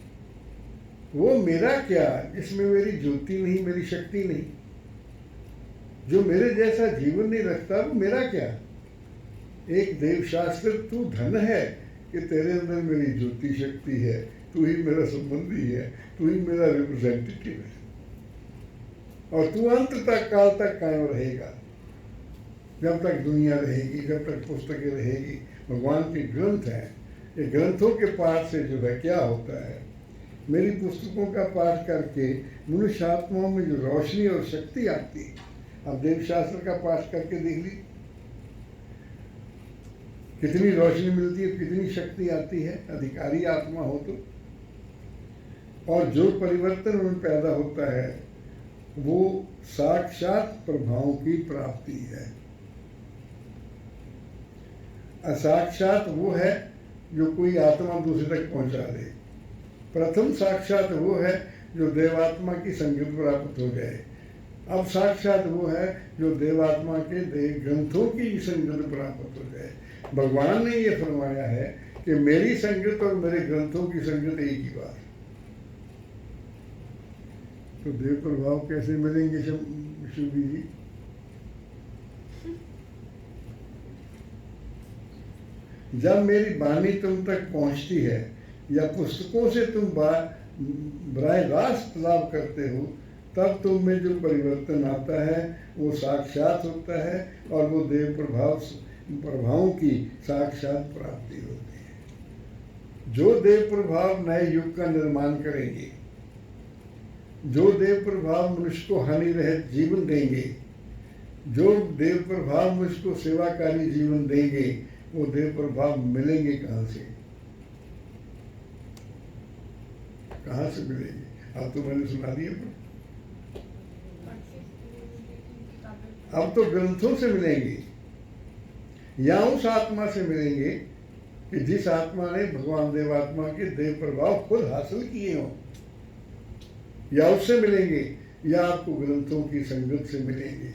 वो मेरा क्या जिसमें मेरी ज्योति नहीं, मेरी शक्ति नहीं, जो मेरे जैसा जीवन नहीं रखता वो मेरा क्या। एक देवशास्त्र, तू धन है कि तेरे अंदर मेरी ज्योति शक्ति है, तू ही मेरा संबंधी है, तू ही मेरा रिप्रेजेंटेटिव है, और तू अंत तक काल तक कायम रहेगा। जब तक दुनिया रहेगी, जब तक पुस्तकें रहेगी, भगवान के ग्रंथ हैं, ये ग्रंथों के पाठ से जो है क्या होता है, मेरी पुस्तकों का पाठ करके मनुष्य आत्माओं में जो रोशनी और शक्ति आती है। अब देवशास्त्र का पाठ करके देख ली, कितनी रोशनी मिलती है, कितनी शक्ति आती है, अधिकारी आत्मा हो तो। और जो परिवर्तन उनमें पैदा होता है वो साक्षात प्रभावों की प्राप्ति है। असाक्षात वो है जो कोई आत्मा दूसरे तक पहुंचा दे। प्रथम साक्षात वो है जो देवात्मा की संगत प्राप्त हो जाए। अब साक्षात वो है जो देवात्मा के देव ग्रंथों की संगत प्राप्त हो जाए। भगवान ने ये फरमाया है कि मेरी संगत और मेरे ग्रंथों की संगत एक ही बात। तो देव प्रभाव कैसे मिलेंगे शिवी जी? जब मेरी वाणी तुम तक पहुंचती है या पुस्तकों से तुम बराह रास्त लाभ करते हो, तब तुम में जो परिवर्तन आता है वो साक्षात होता है और वो देव प्रभावों की साक्षात प्राप्ति होती है। जो देव प्रभाव नए युग का निर्माण करेंगे, जो देव प्रभाव मनुष्य को हानि रहित जीवन देंगे, जो देव प्रभाव मनुष्य को सेवाकारी जीवन देंगे, वो देव प्रभाव मिलेंगे कहाँ से? कहाँ से मिलेंगे? अब तो मैंने सुना दिया, अब तो ग्रंथों से मिलेंगे या उस आत्मा से मिलेंगे कि जिस आत्मा ने भगवान देवात्मा के देव प्रभाव खुद हासिल किए हों, या उससे मिलेंगे या आपको ग्रंथों की संगत से मिलेंगे।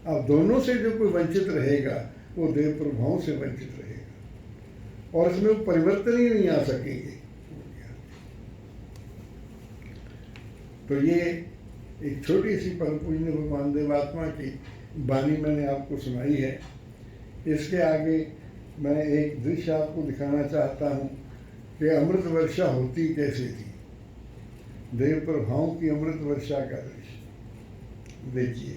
अब दोनों से जो कोई वंचित रहेगा वो देव प्रभावों से वंचित रहेगा और इसमें परिवर्तन ही नहीं आ सकेंगे। तो ये एक छोटी सी परम पूज्य भगवान देवात्मा की वाणी मैंने आपको सुनाई है। इसके आगे मैं एक दृश्य आपको दिखाना चाहता हूँ कि अमृत वर्षा होती कैसे थी। देव प्रभावों की अमृत वर्षा का दृश्य देखिए।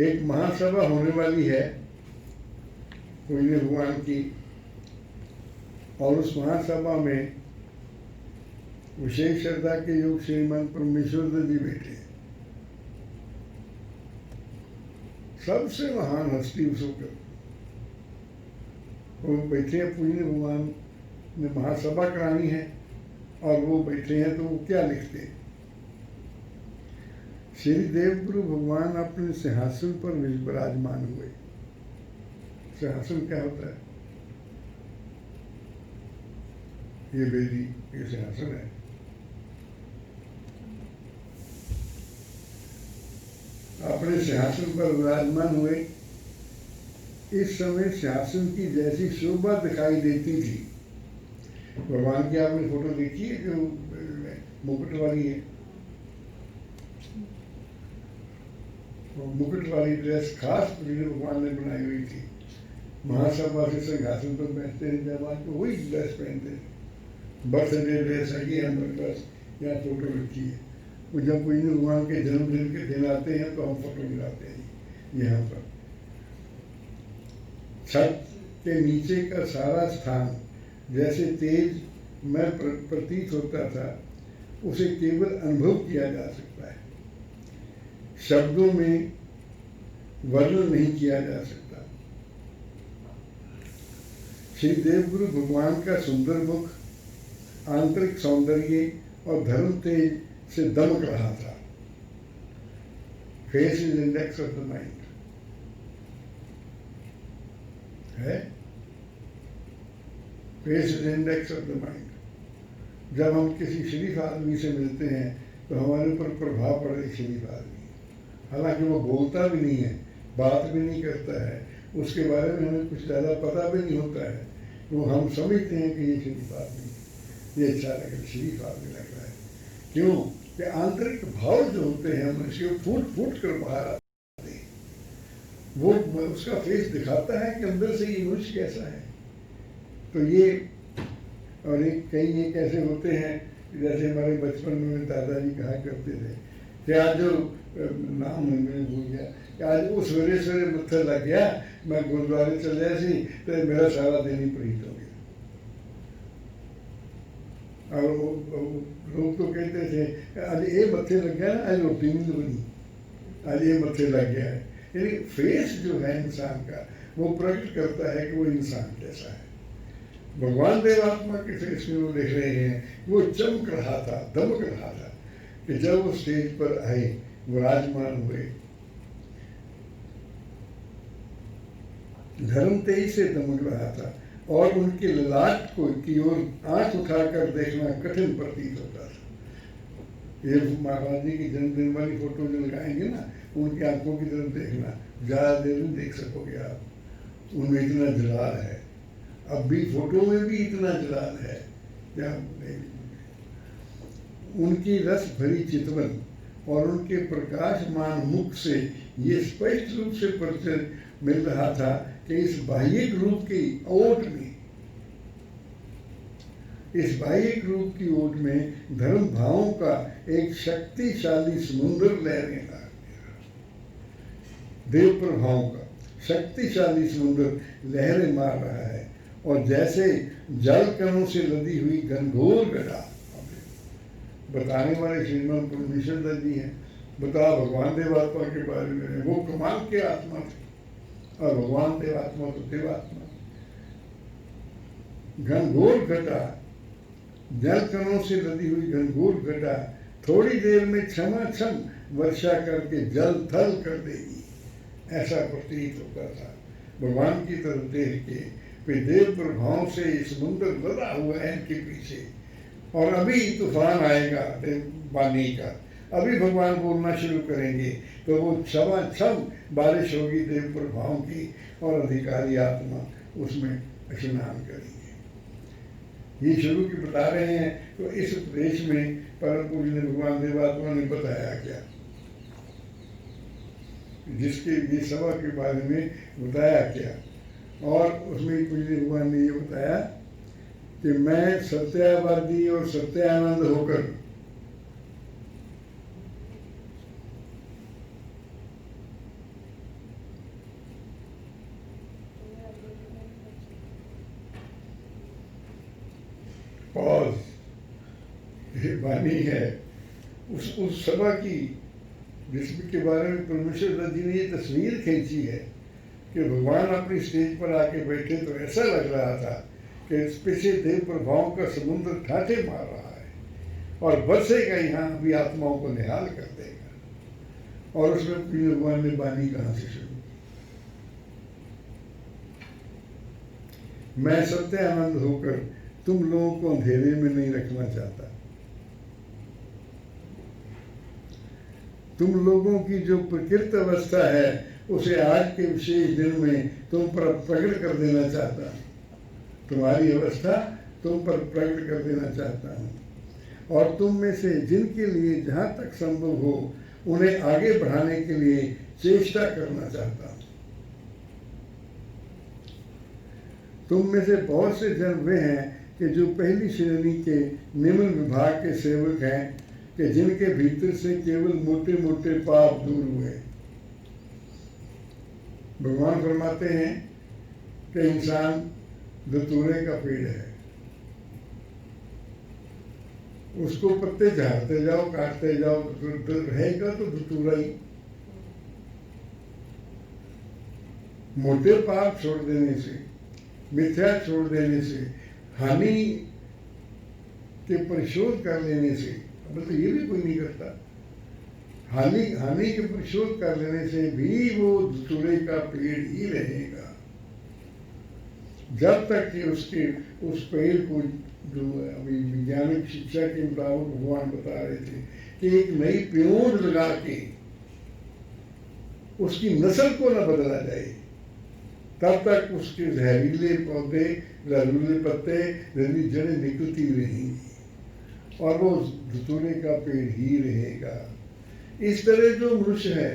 एक महासभा होने वाली है पूज्य भगवान की, और उस महासभा में विशेष श्रद्धा के योग श्रीमंत परमेश्वर जी बैठे, सबसे महान हस्ती उसको वो बैठे हैं। पूज्य भगवान ने महासभा करानी है और वो बैठे हैं, तो वो क्या लिखते हैं? श्री देवगुरु भगवान अपने सिंहासन पर विराजमान हुए। सिंहासन क्या होता है? ये वेदी, ये सिंहासन है। अपने सिंहासन पर विराजमान हुए। इस समय सिंहासन की जैसी शोभा दिखाई देती थी। भगवान की आपने फोटो देखी है जो मुकुट वाली है, वो मुकुट वाली ड्रेस खास भगवान ने बनाई हुई थी। महासभा से सिंहासन पर बैठते हैं जब आज वही ड्रेस पहनते हैं। बर्थडे ड्रेस है कि हम बस यहाँ फोटो रखी है। वो जब कोई भगवान के जन्मदिन के दिन आते हैं तो हम फोटो मिलाते हैं यहाँ पर। छत के नीचे का सारा स्थान जैसे तेज में प्रतीत होता था, उसे केवल अनुभव किया जा सकता है, शब्दों में वर्णन नहीं किया जा सकता। श्री देवगुरु भगवान का सुंदर मुख आंतरिक सौंदर्य और धर्म तेज से दमक रहा था। Face is index of the mind है। Face is index of the mind. जब हम किसी शरीफ आदमी से मिलते हैं तो हमारे ऊपर प्रभाव पड़े शरीफ आदमी, हालांकि वो बोलता भी नहीं है, बात भी नहीं करता है, उसके बारे में हमें कुछ ज़्यादा पता भी नहीं होता है, वो हम समझते हैं कि ये शरीफ आदमी, ये अच्छा लग रहा है, शरीफ आदमी लग रहा है। क्यों? कि आंतरिक भाव जो होते हैं मनुष्य फूट फूट कर बाहर आते हैं, वो उसका फेस दिखाता है कि अंदर से ये मनुष्य कैसा है। तो ये और एक कई एक ऐसे होते हैं जैसे हमारे बचपन में दादाजी कहा करते थे कि आज जो नाम मैंने भूल गया कि आज वो सवेरे सवेरे मत्थे लग गया, मैं गुरुद्वारे चलिया सी तो मेरा सारा दिन ही प्रीत हो गया। और लोग तो कहते थे आज ये मत्थे लग गया ना, आज रोटी नहीं बनी, आज ये मत्थे लग गया है। यानी फेस जो है इंसान का वो प्रकट करता है कि वो इंसान कैसा है। भगवान देवात्मा के फेस में वो देख रहे हैं, वो चमक रहा था, दमक रहा था कि जब वो स्टेज पर आए, विराजमान हुए, धर्म तेज से दमक रहा था और उनके ललाट को की ओर आंख उठाकर देखना कठिन प्रतीत होता था। ये महाराज जी की जन्मदिन वाली फोटो जो लगाएंगे ना, उनकी आंखों की तरफ देखना, ज्यादा देर नहीं देख सकोगे आप, उनमें इतना जलाल है। अब भी फोटो में भी इतना जलाल है क्या? उनकी रस भरी चितवन और उनके प्रकाशमान मुख से ये स्पष्ट रूप से परिचय मिल रहा था कि इस बाह्यिक रूप की ओट में, इस बाह्यिक रूप की ओट में धर्म भावों का एक शक्तिशाली समुद्र लहरें ला गया। देव प्रभावों का शक्तिशाली समुद्र लहरें मार रहा है और जैसे जल कणों से लदी हुई घनघोर गड़ा। बताने वाले श्रीमान परमेश्वर दत्त जी हैं, बता भगवान देवात्मा के बारे में, वो कमाल के आत्मा थे और भगवान देवात्मा तो देवात्मा। घनघोर घटा, जल कणों से लदी हुई घनघोर घटा थोड़ी देर में क्षमाक्षम वर्षा करके जल थल कर देगी, ऐसा प्रतीत होता था। भगवान की तरफ देख के वे देव प्रभाव से समुद्र लदा हुआ है इनके पीछे, और अभी तूफान आएगा वाणी का, अभी भगवान बोलना शुरू करेंगे तो वो क्षमाक्षम बारिश होगी देव प्रभाव की और अधिकारी आत्मा उसमें स्नान करेंगे। ये शुरू की बता रहे हैं। तो इस उपदेश में परम पूज्य ने भगवान देवात्मा ने बताया क्या, जिसके ये सभा के बारे में बताया क्या, और उसमें पूज्य भगवान ने ये बताया कि मैं सत्यावादी और सत्यानंद होकर पॉज, ये वाणी है उस सभा की जिसके बारे में परमेश्वर दत्त जी ने ये तस्वीर खींची है कि भगवान अपनी स्टेज पर आके बैठे तो ऐसा लग रहा था कि इस पीछे देव प्रभाव का समुद्र ठाठे मार रहा है और बरसेगा यहाँ, अभी आत्माओं को निहाल कर देगा। और उसमें भगवान ने वाणी कहाँ से शुरू, मैं सत्य आनंद होकर तुम लोगों को अंधेरे में नहीं रखना चाहता। तुम लोगों की जो प्रकृत अवस्था है उसे आज के विशेष दिन में तुम पर प्रकट कर देना चाहता हूँ। तुम्हारी अवस्था तुम पर प्रकट कर देना चाहता हूँ और तुम में से जिनके लिए जहाँ तक संभव हो उन्हें आगे बढ़ाने के लिए चेष्टा करना चाहता हूँ। तुम में से बहुत से जन वे हैं कि जो पहली श्रेणी के निम्न विभाग के सेवक हैं कि जिनके भीतर से केवल मोटे मोटे पाप दूर हुए। भगवान फरमाते हैं कि इंसान धतूरे का पेड़ है, उसको पत्ते झाड़ते जाओ, काटते जाओ, रहेगा तो धतूरा ही। मोटे पाप छोड़ देने से, मिथ्या छोड़ देने से, हानि के परिशोध कर लेने से, अब तो ये भी कोई नहीं करता, हानि के परिशोध कर लेने से भी वो धतूरे का पेड़ ही रहेगा जब तक कि उसके उस पेड़ को, जो अभी वैज्ञानिक शिक्षा के मुताबिक भगवान बता रहे थे कि एक नई प्योर लगा के उसकी नस्ल को न बदला जाए, तब तक उसके जहरीले पौधे, जहरीले पत्ते, जहरीली जड़ें निकलती रहेंगी और वो धतूरे का पेड़ ही रहेगा। इस तरह जो मनुष्य है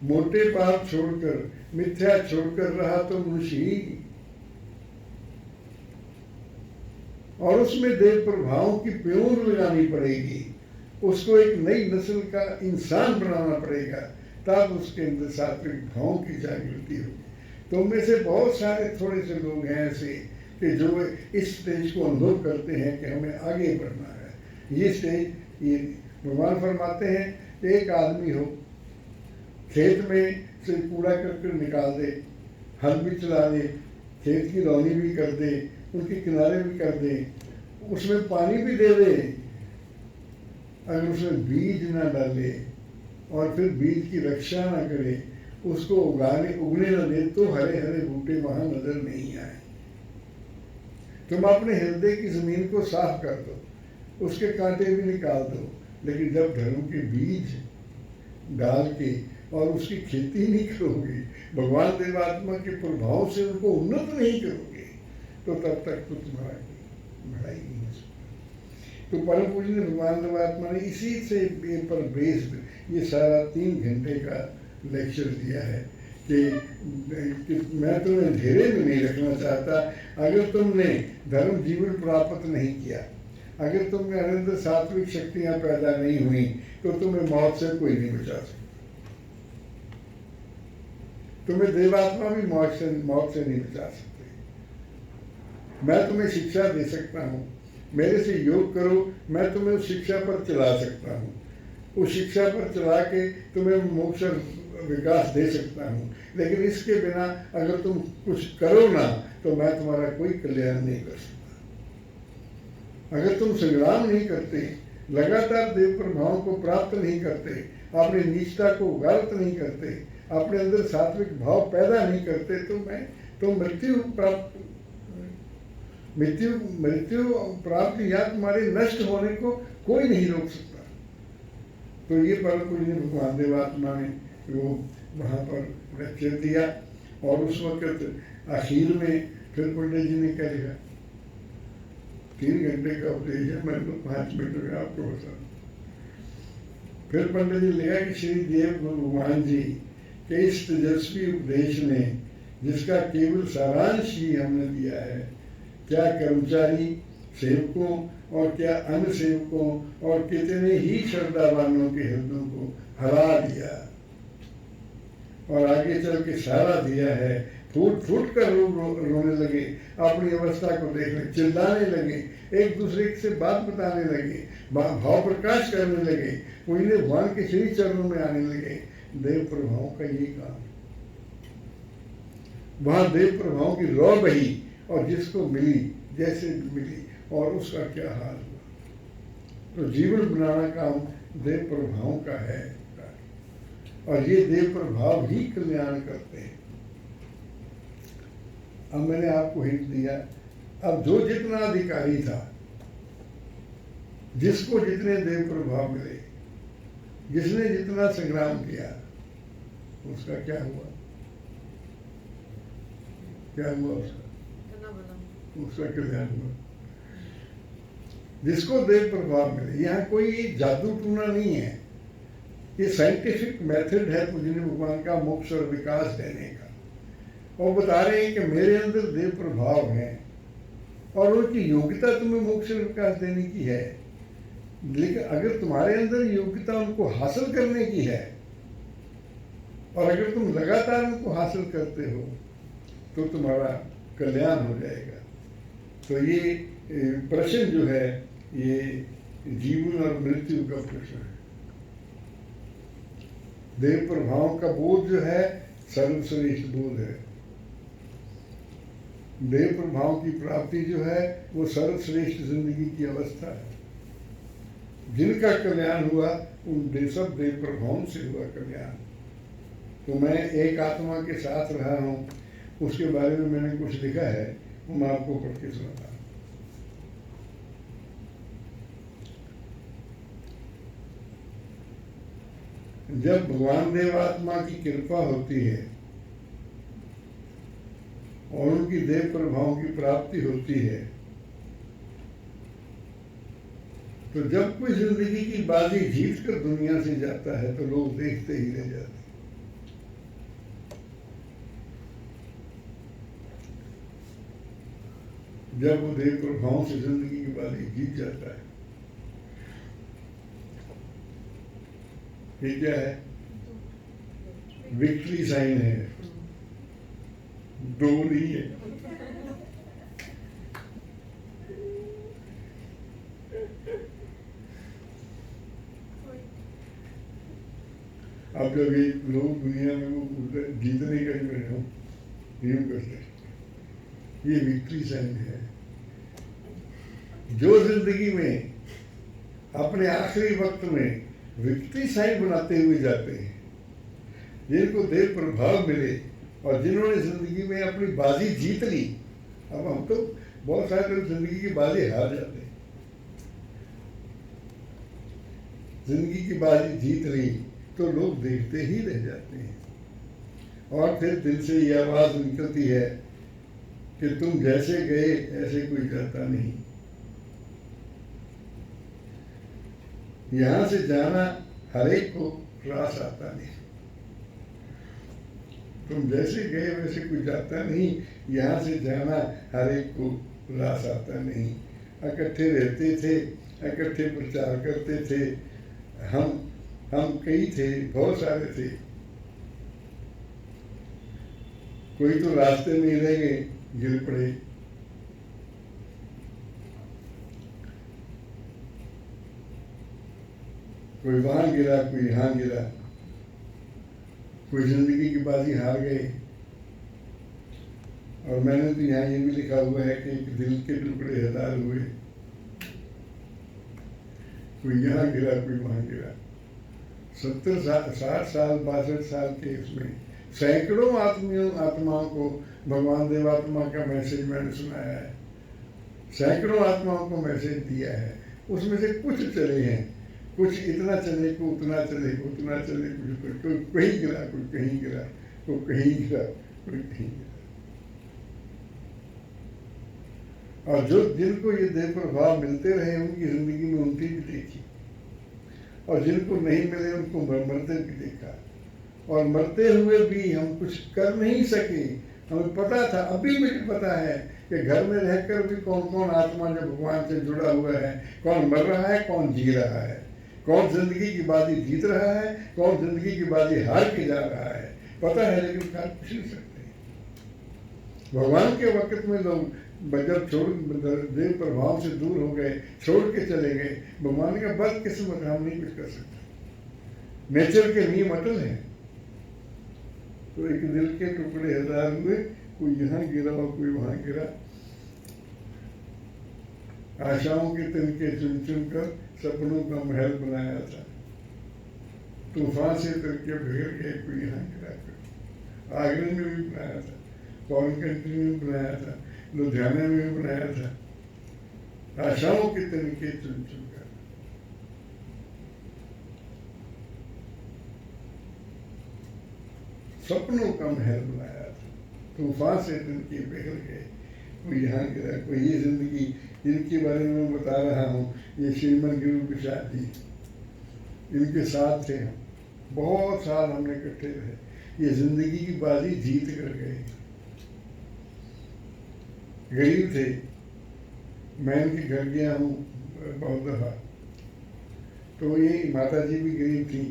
मोटे पाप छोड़कर, मिथ्या छोड़कर रहा तो मनुष्य ही, और उसमें देव प्रभावों की प्योर लगानी पड़ेगी उसको एक नई नस्ल का इंसान बनाना पड़ेगा, तब उसके अंदर सात्विक भाव की जागृति होगी। तो में से बहुत सारे थोड़े से लोग हैं ऐसे कि जो इस स्टेज को अनुभव करते हैं कि हमें आगे बढ़ना है। ये स्टेज, ये भगवान फरमाते हैं एक आदमी हो, खेत में से कूड़ा करकट निकाल दे, हल भी चला दे, खेत की रौनी भी कर दे, उनके किनारे भी कर दे, उसमें पानी भी दे दे, अगर उसमें बीज ना डाले और फिर बीज की रक्षा ना करे, उसको उगने न दे, तो हरे हरे बूटे वहां नजर नहीं आए। तुम अपने हृदय की जमीन को साफ कर दो, उसके कांटे भी निकाल दो, लेकिन जब धर्म के बीज डाल के और उसकी खेती नहीं करोगे, भगवान देवात्मा के प्रभाव से उनको उन्नत नहीं करोगे, तो तब तक तो तुम्हारा भलाई नहीं हो सकता। तो परम पूज्य भगवान देवात्मा ने इसी से पर बेस्ड ये सारा 3 घंटे का लेक्चर दिया है कि मैं तुम्हें घेरे में नहीं रखना चाहता। अगर तुमने धर्म जीवन प्राप्त नहीं किया, अगर तुमने अंदर सात्विक शक्तियां पैदा नहीं हुई, तो तुम्हें मौत से कोई नहीं बचा सकता। तुम्हें देवात्मा भी मौत से नहीं बचा सकते। मैं तुम्हें शिक्षा दे सकता हूँ, मेरे से योग करो, मैं तुम्हें उस शिक्षा पर चला सकता हूँ, उस शिक्षा पर चला के तुम्हें मोक्ष विकास दे सकता हूँ। लेकिन इसके बिना अगर तुम कुछ करो ना, तो मैं तुम्हारा कोई कल्याण नहीं कर सकता। अगर तुम संग्राम नहीं करते, लगातार देव प्रभाव को प्राप्त नहीं करते, अपनी नीचता को उगारत नहीं करते, अपने अंदर सात्विक भाव पैदा नहीं करते, तो मृत्यु प्राप्त या तुम्हारे नष्ट होने को कोई नहीं रोक सकता। तो ये परम पूज्य भगवान देवात्मा ने वो वहाँ पर लेक्चर दिया, और उस वक्त आखिर में फिर पंडित जी ने क्या लिखा, 3 घंटे का उपदेश है, मैं तो 5 मिनट में आपको बता। फिर पंडित जी लिखा कि श्री देव भगवान जी के इस तेजस्वी उपदेश ने, जिसका केवल सारांश ही हमने दिया है, क्या कर्मचारी सेवकों और क्या अन्य सेवकों और कितने ही श्रद्धावानों के हृदयों को हरा दिया, और आगे चल के सारा दिया है। फूट फूट कर रोने लगे, अपनी अवस्था को देखने, चिल्लाने लगे, एक दूसरे से बात बताने लगे, भाव प्रकाश करने लगे, उन्हें भगवान के श्री चरणों में आने लगे। देव प्रभाव का ये काम, वहां देव प्रभाव की रौ बही, और जिसको मिली जैसे मिली, और उसका क्या हाल हुआ। तो जीवन बनाना काम देव प्रभाव का है, और ये देव प्रभाव ही कल्याण करते हैं। अब मैंने आपको हिंट दिया, अब जो जितना अधिकारी था, जिसको जितने देव प्रभाव मिले, जिसने जितना संग्राम किया, उसका क्या हुआ, क्या हुआ उसका कल्याण हुआ। जिसको देव प्रभाव मिले, यहाँ कोई जादू टूना नहीं है, ये साइंटिफिक मेथड है पूजनीय भगवान का मोक्ष और विकास देने का। और बता रहे हैं कि मेरे अंदर देव प्रभाव है, और उनकी योग्यता तुम्हें मोक्ष और विकास देने की है। लेकिन अगर तुम्हारे अंदर योग्यता उनको हासिल करने की है, और अगर तुम लगातार उनको हासिल करते हो, तो तुम्हारा कल्याण हो जाएगा। तो ये प्रश्न जो है, ये जीवन और मृत्यु का प्रश्न है। देव प्रभाव का बोध जो है, सर्वश्रेष्ठ बोध है। देव प्रभाव की प्राप्ति जो है, वो सर्वश्रेष्ठ जिंदगी की अवस्था है। जिनका कल्याण हुआ, उन सब देव प्रभाव से हुआ कल्याण। तो मैं एक आत्मा के साथ रहा हूँ, उसके बारे में मैंने कुछ लिखा है, वो मैं आपको पढ़ के सुनाता हूँ। जब भगवान देवात्मा की कृपा होती है और उनकी देव प्रभाव की प्राप्ति होती है, तो जब कोई जिंदगी की बाजी जीत कर दुनिया से जाता है, तो लोग देखते ही रह जाते हैं। जब वो देव प्रभाव से जिंदगी की बाजी जीत जाता है, ये क्या है? विक्ट्री साइन है, दो नहीं है। अब जब ये लोग दुनिया में वो जीतने का जो है नियम करते हैं, ये विक्ट्री साइन है। जो जिंदगी में अपने आखिरी वक्त में विक्ट्री साइन बनाते हुए जाते हैं, जिनको देव प्रभाव मिले और जिन्होंने जिंदगी में अपनी बाजी जीत ली। अब हम तो बहुत सारे लोग जिंदगी की बाजी हार जाते हैं, जिंदगी की बाजी जीत ली तो लोग देखते ही रह जाते हैं। और फिर दिल से ये आवाज निकलती है कि तुम जैसे गए ऐसे कोई जाता नहीं। यहां से जाना हर एक को रास आता नहीं। तुम जैसे गए वैसे कोई जाता नहीं, यहाँ से जाना हर एक को रास आता नहीं। इकट्ठे रहते थे, इकट्ठे प्रचार करते थे, हम कई थे, बहुत सारे थे। कोई तो रास्ते में ही रह गए, गिर पड़े। कोई वहां गिरा, कोई यहाँ गिरा, कोई जिंदगी की बाजी हार गए। और मैंने तो यहाँ ये भी लिखा हुआ है कि एक दिल के टुकड़े हजार हुए, कोई यहाँ गिरा, कोई वहां गिरा। 70 साल, 60 साल, 62 साल के इसमें सैकड़ों आत्माओं को भगवान देवात्मा का मैसेज मैंने सुनाया है, सैकड़ों आत्माओं को मैसेज दिया है। उसमें से कुछ चले हैं, कुछ इतना चले को उतना चले, उतना चले कुछ, कोई कहीं गिरा, कोई कहीं गिरा, कोई कहीं गिरा, कोई कहीं गिरा। और जो जिनको ये देव प्रभाव मिलते रहे उनकी जिंदगी में उनकी भी देखी, और जिनको नहीं मिले उनको मरते भी देखा। और मरते हुए भी हम कुछ कर नहीं सके। हमें पता था, अभी मुझे पता है कि घर में रहकर भी कौन कौन आत्मा जो भगवान से जुड़ा हुआ है, कौन मर रहा है, कौन जी रहा है, कौन जिंदगी की बाजी जीत रहा है, कौन जिंदगी की बाजी हार के जा रहा है, पता है। लेकिन कर कुछ नहीं सकते। भगवान के वक्त में लोग जब छोड़ देव प्रभाव से दूर हो गए, छोड़ के चले गए, भगवान का बदकिस्मत, हम नहीं कुछ कर सकते। नेचर के नियम अटल हैं। तो एक दिल के टुकड़े हजार हुए, कोई यहाँ गिरा और कोई वहां गिरा। आशाओं के तिनके चुन चुन कर सपनों का महल बनाया था। तूफान से तिनके बिगड़ गए, कोई यहाँ गिरा, कोई आगरे में भी बनाया था, फॉरेन कंट्री में भी बनाया था, लुधियाना में भी बनाया था। आशाओं के तिनके चुन चुन कर सपनों का महल बनाया था। तूफान से तिनके बिगड़ गए, कोई यहाँ गिरा, कोई। ये जिंदगी जिनके बारे में मैं बता रहा हूँ, ये श्रीमन गुरु प्रसाद जी, इनके साथ थे हम, बहुत साल हमने इकट्ठे रहे। ये जिंदगी की बाजी जीत कर गए। गरीब थे, मैं इनके घर गया हूँ बहुत दफा, तो ये माता जी भी गरीब थी,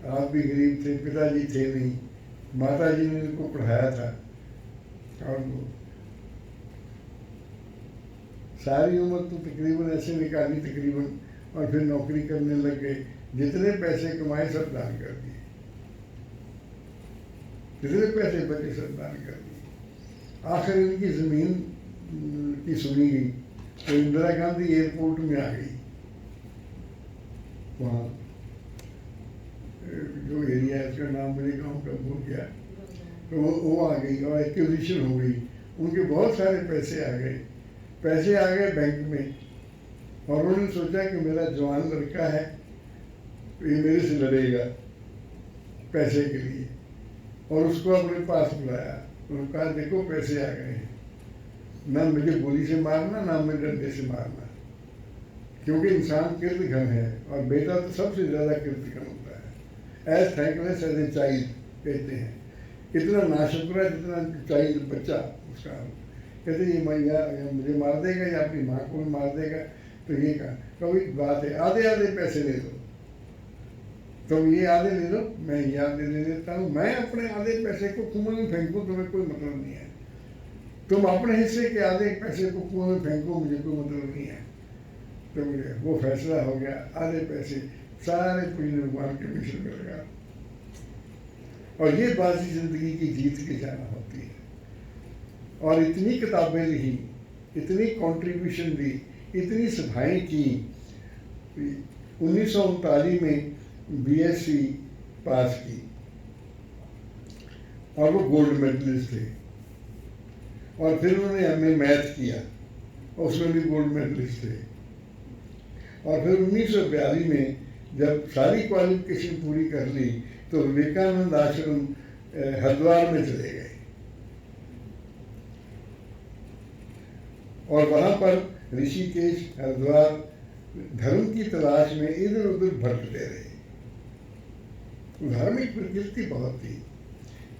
आप भी गरीब थे, पिताजी थे नहीं, माता जी ने इनको पढ़ाया था। और सारी उम्र तो तकरीबन ऐसे निकाली तकरीबन, और फिर नौकरी करने लग गए। जितने पैसे कमाए सब दान कर दिए, जितने पैसे बचे सब दान कर दिए। आखिर इनकी जमीन की सुनी गई तो इंदिरा गांधी एयरपोर्ट में आ गई। वहाँ जो एरिया है उसका नाम मेरे गांव का भूल गया, तो वो आ गई और एक्विजिशन हो गई। उनके बहुत सारे पैसे आ गए, पैसे आ गए बैंक में। और उन्होंने सोचा कि मेरा जवान लड़का है, ये मेरे से लड़ेगा पैसे के लिए, और उसको अपने पास बुलाया। उन्होंने कहा देखो पैसे आ गए हैं, ना मुझे गोली से मारना, ना मुझे डंडे से मारना, क्योंकि इंसान कीर्तिघन है और बेटा तो सबसे ज्यादा कीर्तिघन होता है। As thankless as a child कहते हैं, इतना नाशुक्र जितना चाइल्ड बच्चा उसका। कहते ये मुझे मार देगा या अपनी माँ को भी मार देगा। तो ये कहा कभी बात है, आधे आधे पैसे ले दो, तुम ये आधे ले लो, मैं ये आधे ले लेता हूँ, मैं अपने आधे पैसे को कुएं में फेंकूँ, तुम्हें कोई मतलब नहीं है। तुम अपने हिस्से के आधे पैसे को कुएं में फेंको, मुझे कोई मतलब नहीं है। तो मुझे वो फैसला हो गया, आधे पैसे सारे पुण्य भगवान के मिश्र में लगा। और ये बाजी जिंदगी की जीत के जाना होती है। और इतनी किताबें लिखी, इतनी कंट्रीब्यूशन दी, इतनी सभाएं की। 1939 में बीएससी पास की और वो गोल्ड मेडलिस्ट थे। और फिर उन्होंने एमए मैथ किया, उसमें भी गोल्ड मेडलिस्ट थे। और फिर 1942 में जब सारी क्वालिफिकेशन पूरी कर ली तो विवेकानंद आश्रम हरिद्वार में चले गए। और वहां पर ऋषिकेश, हरिद्वार धर्म की तलाश में इधर उधर भटकते रहे। धार्मिक प्रकृति बहुत थी।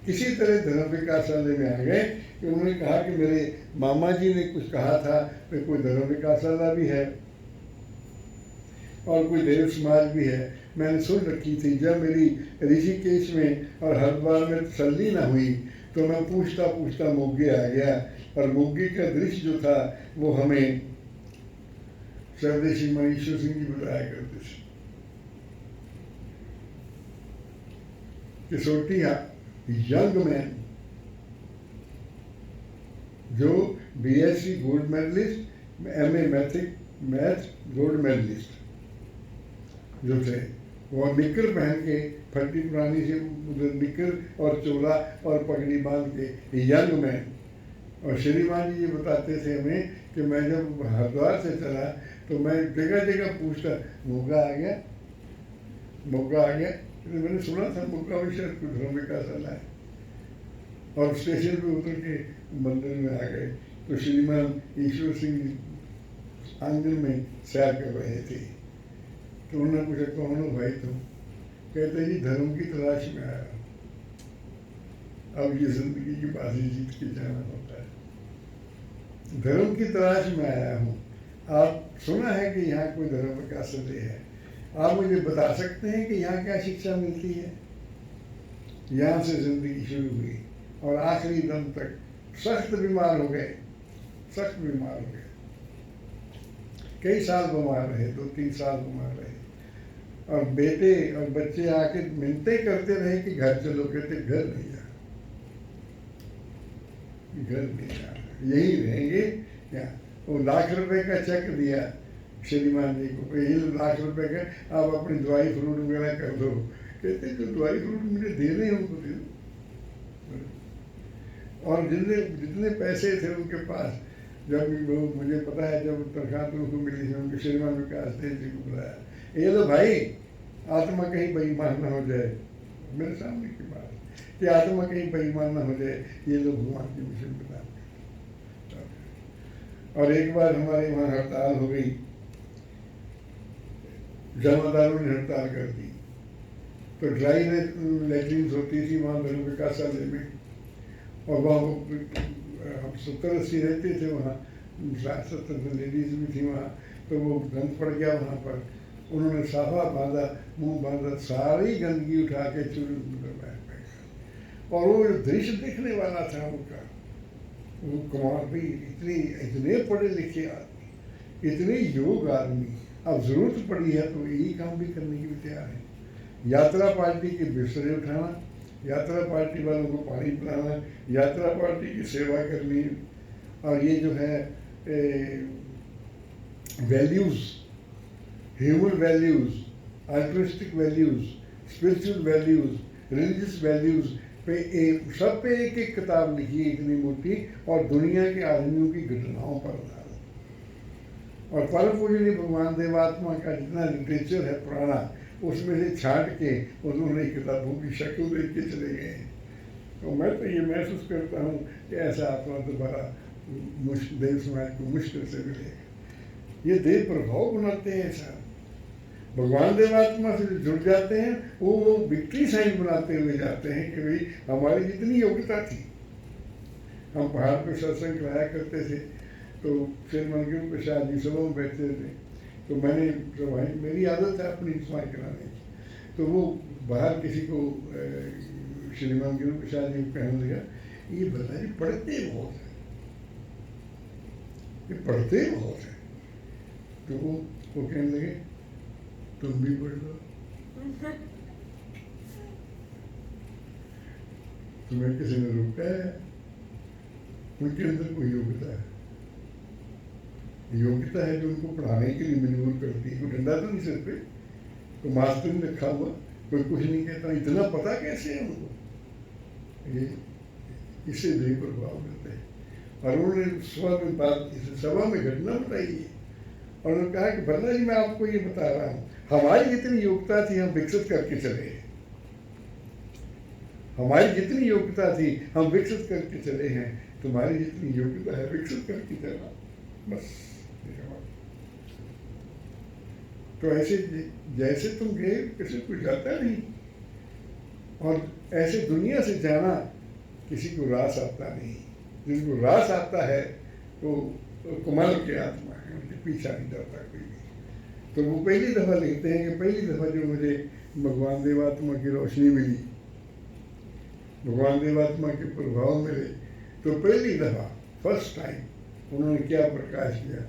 किसी तरह धर्म विकासालय में आ गए कि उन्होंने कहा कि मेरे मामा जी ने कुछ कहा था कि कोई धर्म विकासालय भी है और कोई देव समाज भी है। मैंने सुन रखी थी। जब मेरी ऋषिकेश में और हरिद्वार में तसल्ली ना हुई तो मैं पूछता पूछता मोगे आ गया। और मोगे का दृश्य जो था वो हमें स्वदेशी मां ईश्वर सिंह जी बताया करते थे। किशोटिया यंग मैन जो BSc gold medallist, MA math gold medallist जो थे, वो निकर पहन के, फटी पुरानी से निकर और चोला और पगड़ी बांध के यंग मैन। और श्रीमान जी ये बताते थे हमें कि मैं जब हरिद्वार से चला तो मैं जगह जगह पूछता, मोगा आ गया, मोगा आ गया। तो मैंने सुना था मोगा में शायद कुछ धर्म विकासालय है। और स्टेशन पे उतर के मंदिर में आ गए तो श्रीमान ईश्वर सिंह आंगन में सैर कर रहे थे। तो उन्होंने पूछा, कौन हो भाई तुम? कहते जी धर्म की तलाश में आया। अब ये जिंदगी की बाजी जीत के जाना होता है। धर्म की तलाश में आया हूँ। आप सुना है कि यहाँ कोई धर्म विकासालय है? आप मुझे बता सकते हैं कि यहाँ क्या शिक्षा मिलती है? यहाँ से जिंदगी शुरू हुई और आखिरी दम तक सख्त बीमार हो गए, सख्त बीमार हो गए। कई साल बीमार रहे, 2-3 साल बीमार रहे। और बेटे और बच्चे आके मिन्नतें करते रहे कि घर चलो। कहते घर नहीं जा, घर नहीं जा, यही रहेंगे। क्या वो ₹1,00,000 का चेक दिया श्रीमान जी को, यही ₹1,00,000 का, आप अपनी दवाई फ्रूट वगैरह कर दो। कहते जो दवाई फ्रूट मुझे दे रहे हैं उनको दे दो। और जितने पैसे थे उनके पास, जब मुझे पता है जब तनख्वाह तो उनको मिली थी, उनके श्रीमान विकास देव जी को बुलाया, ये लो भाई, आत्मा कहीं बेईमान ना हो जाए। मेरे सामने की बात कि आत्मा कहीं बेईमान ना हो जाए, ये लोग भगवान की मिशन बता। और एक बार हमारे वहाँ हड़ताल हो गई, जमादारों ने हड़ताल कर दी। तो ड्राई लैट्रिन्स होती थी वहाँ धर्म विकासालय में। और वहाँ हम 70-80 रहते थे वहाँ, 60-70 लेडीज भी थी वहाँ। तो वो गंद पड़ गया वहाँ पर। उन्होंने साफा बांधा, मुंह बांधा, सारी गंदगी उठा के चूड़ी में फेंका। और वो दृश्य देखने वाला था उनका, वो कुमार भी इतने पढ़े लिखे आदमी, इतने योग आदमी, अब जरूरत पड़ी है तो यही काम भी करने की भी तैयार है। यात्रा पार्टी के बिस्तरे उठाना, यात्रा पार्टी वालों को पानी पिलाना, यात्रा पार्टी की सेवा करनी। और ये जो है values, human values, altruistic values, spiritual values, religious values पे सब पे एक एक किताब लिखी है इतनी मोटी, और दुनिया के आदमियों की घटनाओं पर आधारित। और परम पूजनीय भगवान देवात्मा का जितना लिटरेचर है पुराना, उसमें से छांट के उन्होंने किताबों की शक्ल देख के चले गए हैं। तो मैं तो ये महसूस करता हूँ कि ऐसा आत्मा दोबारा देव समाज को मुश्किल से मिलेगा। ये देव प्रभाव बनाते हैं ऐसा। भगवान देवात्मा से जुड़ जाते हैं, वो विक्ट्री साइन बनाते हुए जाते हैं कि भाई हमारी जितनी योग्यता थी। हम पहाड़ पर सत्संग कराया करते थे, तो फिर मंदिर पे शादी सभा में बैठते थे। तो मैंने तो भाई मेरी आदत है अपनी समाज कराने की, तो वो बाहर किसी को श्रीमान गिरू प्रसाद जी कहने लगा, ये बताइए पढ़ते बहुत है, ये पढ़ते बहुत है। तो वो कहने लगे तुम भी पढ़ लो, तुम्हें किसी ने रोका है? उनके अंदर कोई योग्यता है, योग्यता है जो उनको पढ़ाने के लिए मजबूर करती है। कोई डंडा तो नहीं सिर पे, कोई मास्टर नहीं रखा हुआ, कोई कुछ नहीं कहता, इतना पता कैसे है उनको? ये इससे भी प्रभाव मिलते हैं। और उन्होंने सभा में घटना बताई है और उन्होंने कहा कि भरना जी मैं आपको ये बता रहा हूँ, हमारी जितनी योग्यता थी हम विकसित करके चले, हमारी जितनी योग्यता थी हम विकसित करके चले हैं, तुम्हारी जितनी योग्यता है विकसित करके चला, बस। तो ऐसे जैसे तुम गए किसी को जाता नहीं, और ऐसे दुनिया से जाना किसी को रास आता नहीं। जिनको रास आता है तो कमाल के आत्मा है, उनके पीछा नहीं जाता कोई भी। तो वो पहली दफ़ा लिखते हैं कि पहली दफ़ा जो मुझे भगवान देवात्मा की रोशनी मिली, भगवान देवात्मा के प्रभाव मिले, तो पहली दफ़ा फर्स्ट टाइम उन्होंने क्या प्रकाश किया,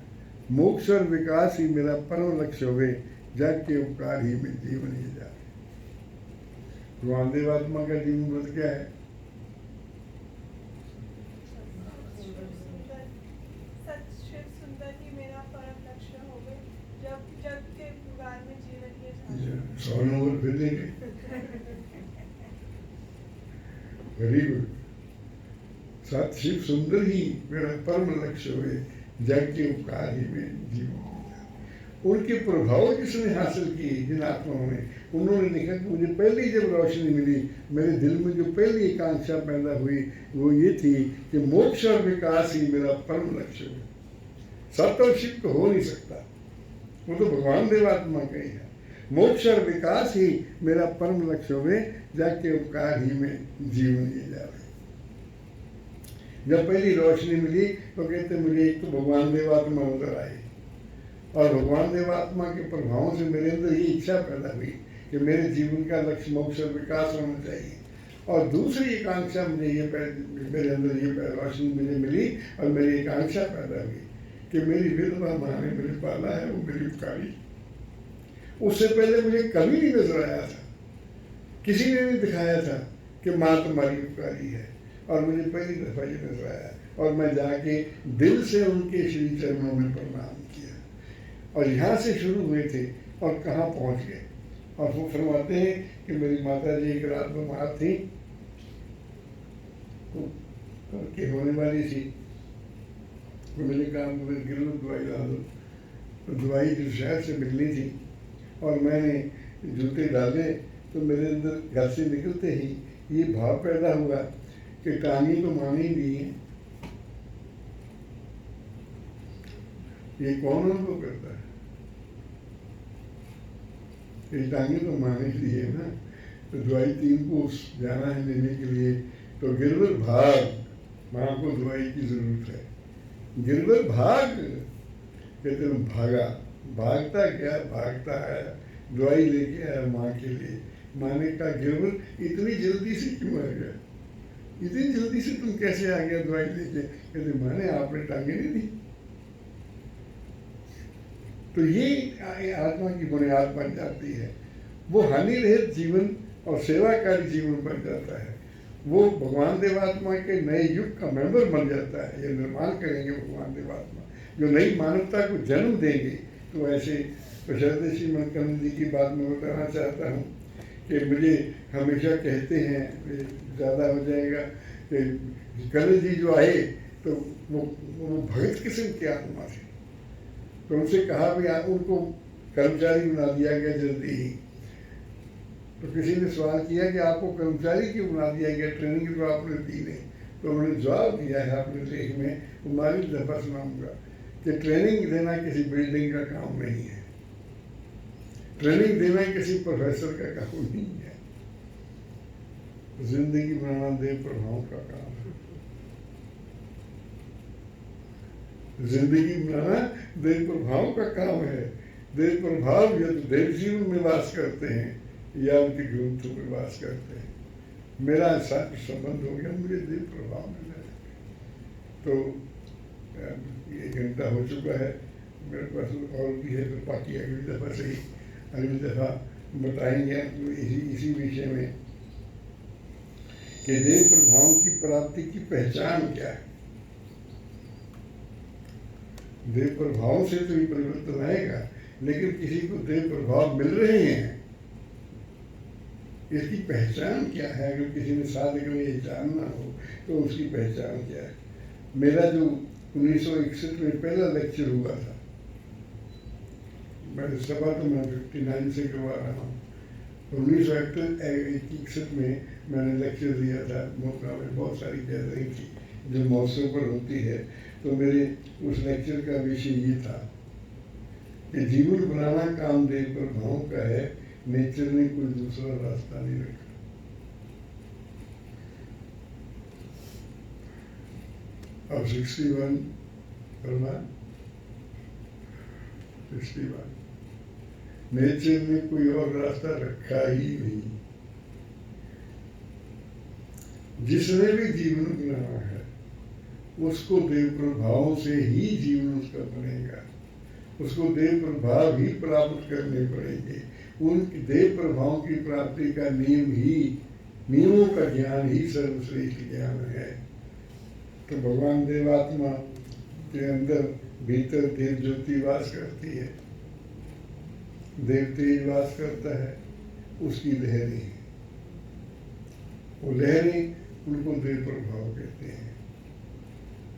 मोक्ष और विकास ही मेरा परम लक्ष्य हुए, जग के उपकार ही में जीवन ही जाए। भगवान देवात्मा का जीवन व्रत क्या है? सौ नंबर फिर देंगे। Very good. सत शिव सुंदर ही मेरा परम लक्ष्य हुए, जग के उपकार ही में जीवन। उनके प्रभाव जिसने हासिल किए जिन आत्माओं ने, उन्होंने लिखा कि मुझे पहली जब रोशनी मिली, मेरे दिल में जो पहली आकांक्षा पैदा हुई वो ये थी कि मोक्ष और विकास ही मेरा परम लक्ष्य है। सत्य और शिव तो हो नहीं सकता, वो तो भगवान देवात्मा का ही है। मोक्ष और विकास ही मेरा परम लक्ष्य हुए, जाके उपकार ही में जीवन ये जावे। जब पहली रोशनी मिली तो कहते मुझे एक तो भगवान देवात्मा नजर आई, और भगवान देवात्मा के प्रभावों से मेरे अंदर ये इच्छा पैदा हुई कि मेरे जीवन का लक्ष्य मोक्ष और विकास होना चाहिए। और दूसरी आकांक्षा मुझे ये मेरे अंदर ये रोशनी मुझे मिली और मेरी आकांक्षा पैदा हुई कि मेरी विधवा माँ ने मुझे पाला है, वो मेरी उपकारी। उससे पहले मुझे कभी नहीं नजर आया था, किसी ने नहीं दिखाया था कि माँ तुम्हारी उपकारी है, और मुझे पहली दफा ये नजर आया, और मैं जाके दिल से उनके श्री चरणों में प्रणाम किया। और यहाँ से शुरू हुए थे और कहाँ पहुँच गए। और वो फरमाते हैं कि मेरी माता जी एक रात बीमार थी, तो होने वाली थी, तो मैंने कहा मुझे गिरलो दवाई ला दो। तो दवाई जो शहर से मिलनी थी, और मैंने जूते डाले तो मेरे अंदर घर से निकलते ही ये भाव पैदा हुआ कि टांगी तो मानी दी है, ये कौन उनको करता है? ये टांगी तो मानी दी है ना। तो दवाई 3 कोस जाना है लेने के लिए, तो गिरवर भाग, माँ को दवाई की जरूरत है, गिरवर भाग। कहते हैं भागा, भागता गया, भागता आया, दवाई लेके आया माँ के लिए। माँ ने कहा गिरवर इतनी जल्दी से क्यों आ गया, इतनी जल्दी से तुम कैसे आ गया दवाई लेके? कहते माँ ने आपने टांगे नहीं दी। तो ये आत्मा की बुनियाद बन जाती है, वो हानि रहित जीवन और सेवाकारी जीवन बन जाता है। वो भगवान देवात्मा के नए युग का मेंबर बन जाता है। ये निर्माण करेंगे भगवान देवात्मा, जो नई मानवता को जन्म देंगे। तो ऐसे प्रसिद्ध श्री मनकंद जी की बात मैं बताना चाहता हूँ कि मुझे हमेशा कहते हैं, ज़्यादा हो जाएगा, कि कल जी जो आए तो वो भगत किस्म की आत्मा थे। तो उनसे कहा भी आप उनको कर्मचारी बना दिया गया जल्दी ही। तो किसी ने सवाल किया कि आपको कर्मचारी क्यों बना दिया गया, ट्रेनिंग तो आपने दी नहीं। तो उन्होंने जवाब दिया है अपने लेख में, हमारी दफा सुनाऊंगा, कि ट्रेनिंग देना किसी बिल्डिंग का काम नहीं है, ट्रेनिंग देना किसी प्रोफेसर का काम नहीं है, जिंदगी बनाना देव प्रभाव का काम है। जिंदगी बनाना देव प्रभाव का काम है। देव प्रभाव यदि देव जीवन में वास करते हैं या उनके ग्रंथों में वास करते हैं। मेरा साथ संबंध हो गया, मुझे देव प्रभाव मिल रहा है। तो ये घंटा हो चुका है, मेरे पास और भी है, तो बाकी अगली दफ़ा से ही अगली दफ़ा बताएंगे इसी विषय में कि देव प्रभाव की प्राप्ति की पहचान क्या है। देव प्रभाव से तो ये परिवर्तन आएगा, लेकिन किसी को देव प्रभाव मिल रहे हैं, इसकी पहचान क्या है। अगर किसी ने साधक में ये जानना हो तो उसकी पहचान क्या है। मेरा जो 1961 में पहला लेक्चर हुआ था, मैंने सभा तो मैं 59 से करवा रहा हूँ। 1961 में मैंने लेक्चर दिया था मोका में, बहुत सारी गैदरिंग थी जो महोत्सव पर होती है। तो मेरे उस लेक्चर का विषय ये था कि जीवन बनाना काम देव प्रभाव का है, नेचर ने कोई दूसरा रास्ता नहीं रखा। अब 61 नेचर ने कोई और रास्ता रखा ही नहीं। जिसने भी जीवन बनाना है उसको देव प्रभाव से ही जीवन उसका बनेगा, उसको देव प्रभाव ही प्राप्त करने पड़ेंगे। उन देव प्रभाव की प्राप्ति का नियमों का ज्ञान ही सर्वश्रेष्ठ ज्ञान है। तो भगवान देवात्मा के अंदर भीतर देव ज्योति वास करती है, देव तेज वास करता है, उसकी लहरें, वो लहरें उनको देव प्रभाव कहते हैं।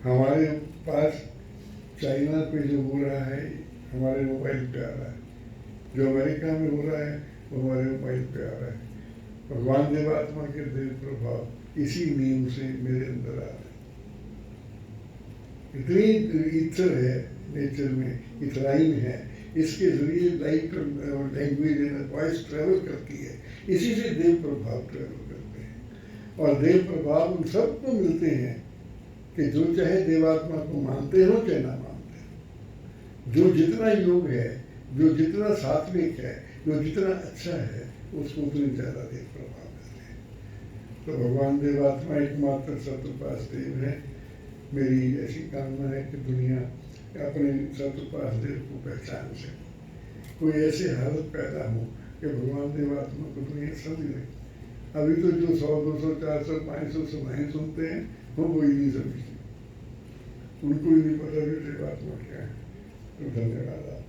हमारे पास चाइना पे जो हो रहा है, हमारे मोबाइल पे आ रहा है, जो अमेरिका में हो रहा है वो हमारे मोबाइल पे आ रहा है। भगवान देवात्मा के देव प्रभाव इसी नियम से मेरे अंदर आ रहे हैं। इतनी इथर है नेचर में, इथराइन है, इसके जरिए लाइट और लैंग्वेज एंड वॉइस ट्रेवल करती है, इसी से देव प्रभाव ट्रेवल करते हैं। और देव प्रभाव उन सबको मिलते हैं कि जो चाहे देवात्मा को मानते हो चाहे ना मानते हो, जो जितना योग है, जो जितना सात्विक है, जो जितना अच्छा है, उसको उतनी ज़्यादा देव प्रभाव मिलते हैं। तो भगवान देवात्मा एकमात्र सतोपास देव है। मेरी ऐसी कामना है कि दुनिया अपने सतोपास देव को पहचान सके, कोई ऐसी हालत पैदा हो कि भगवान देवात्मा को दुनिया समझ ले। अभी तो जो 100, 200, 400, 500 सभाएं सुनते हैं वो कोई नहीं समझते, उनको ही नहीं पता कि देवात्मा क्या है। तो धन्यवाद आप।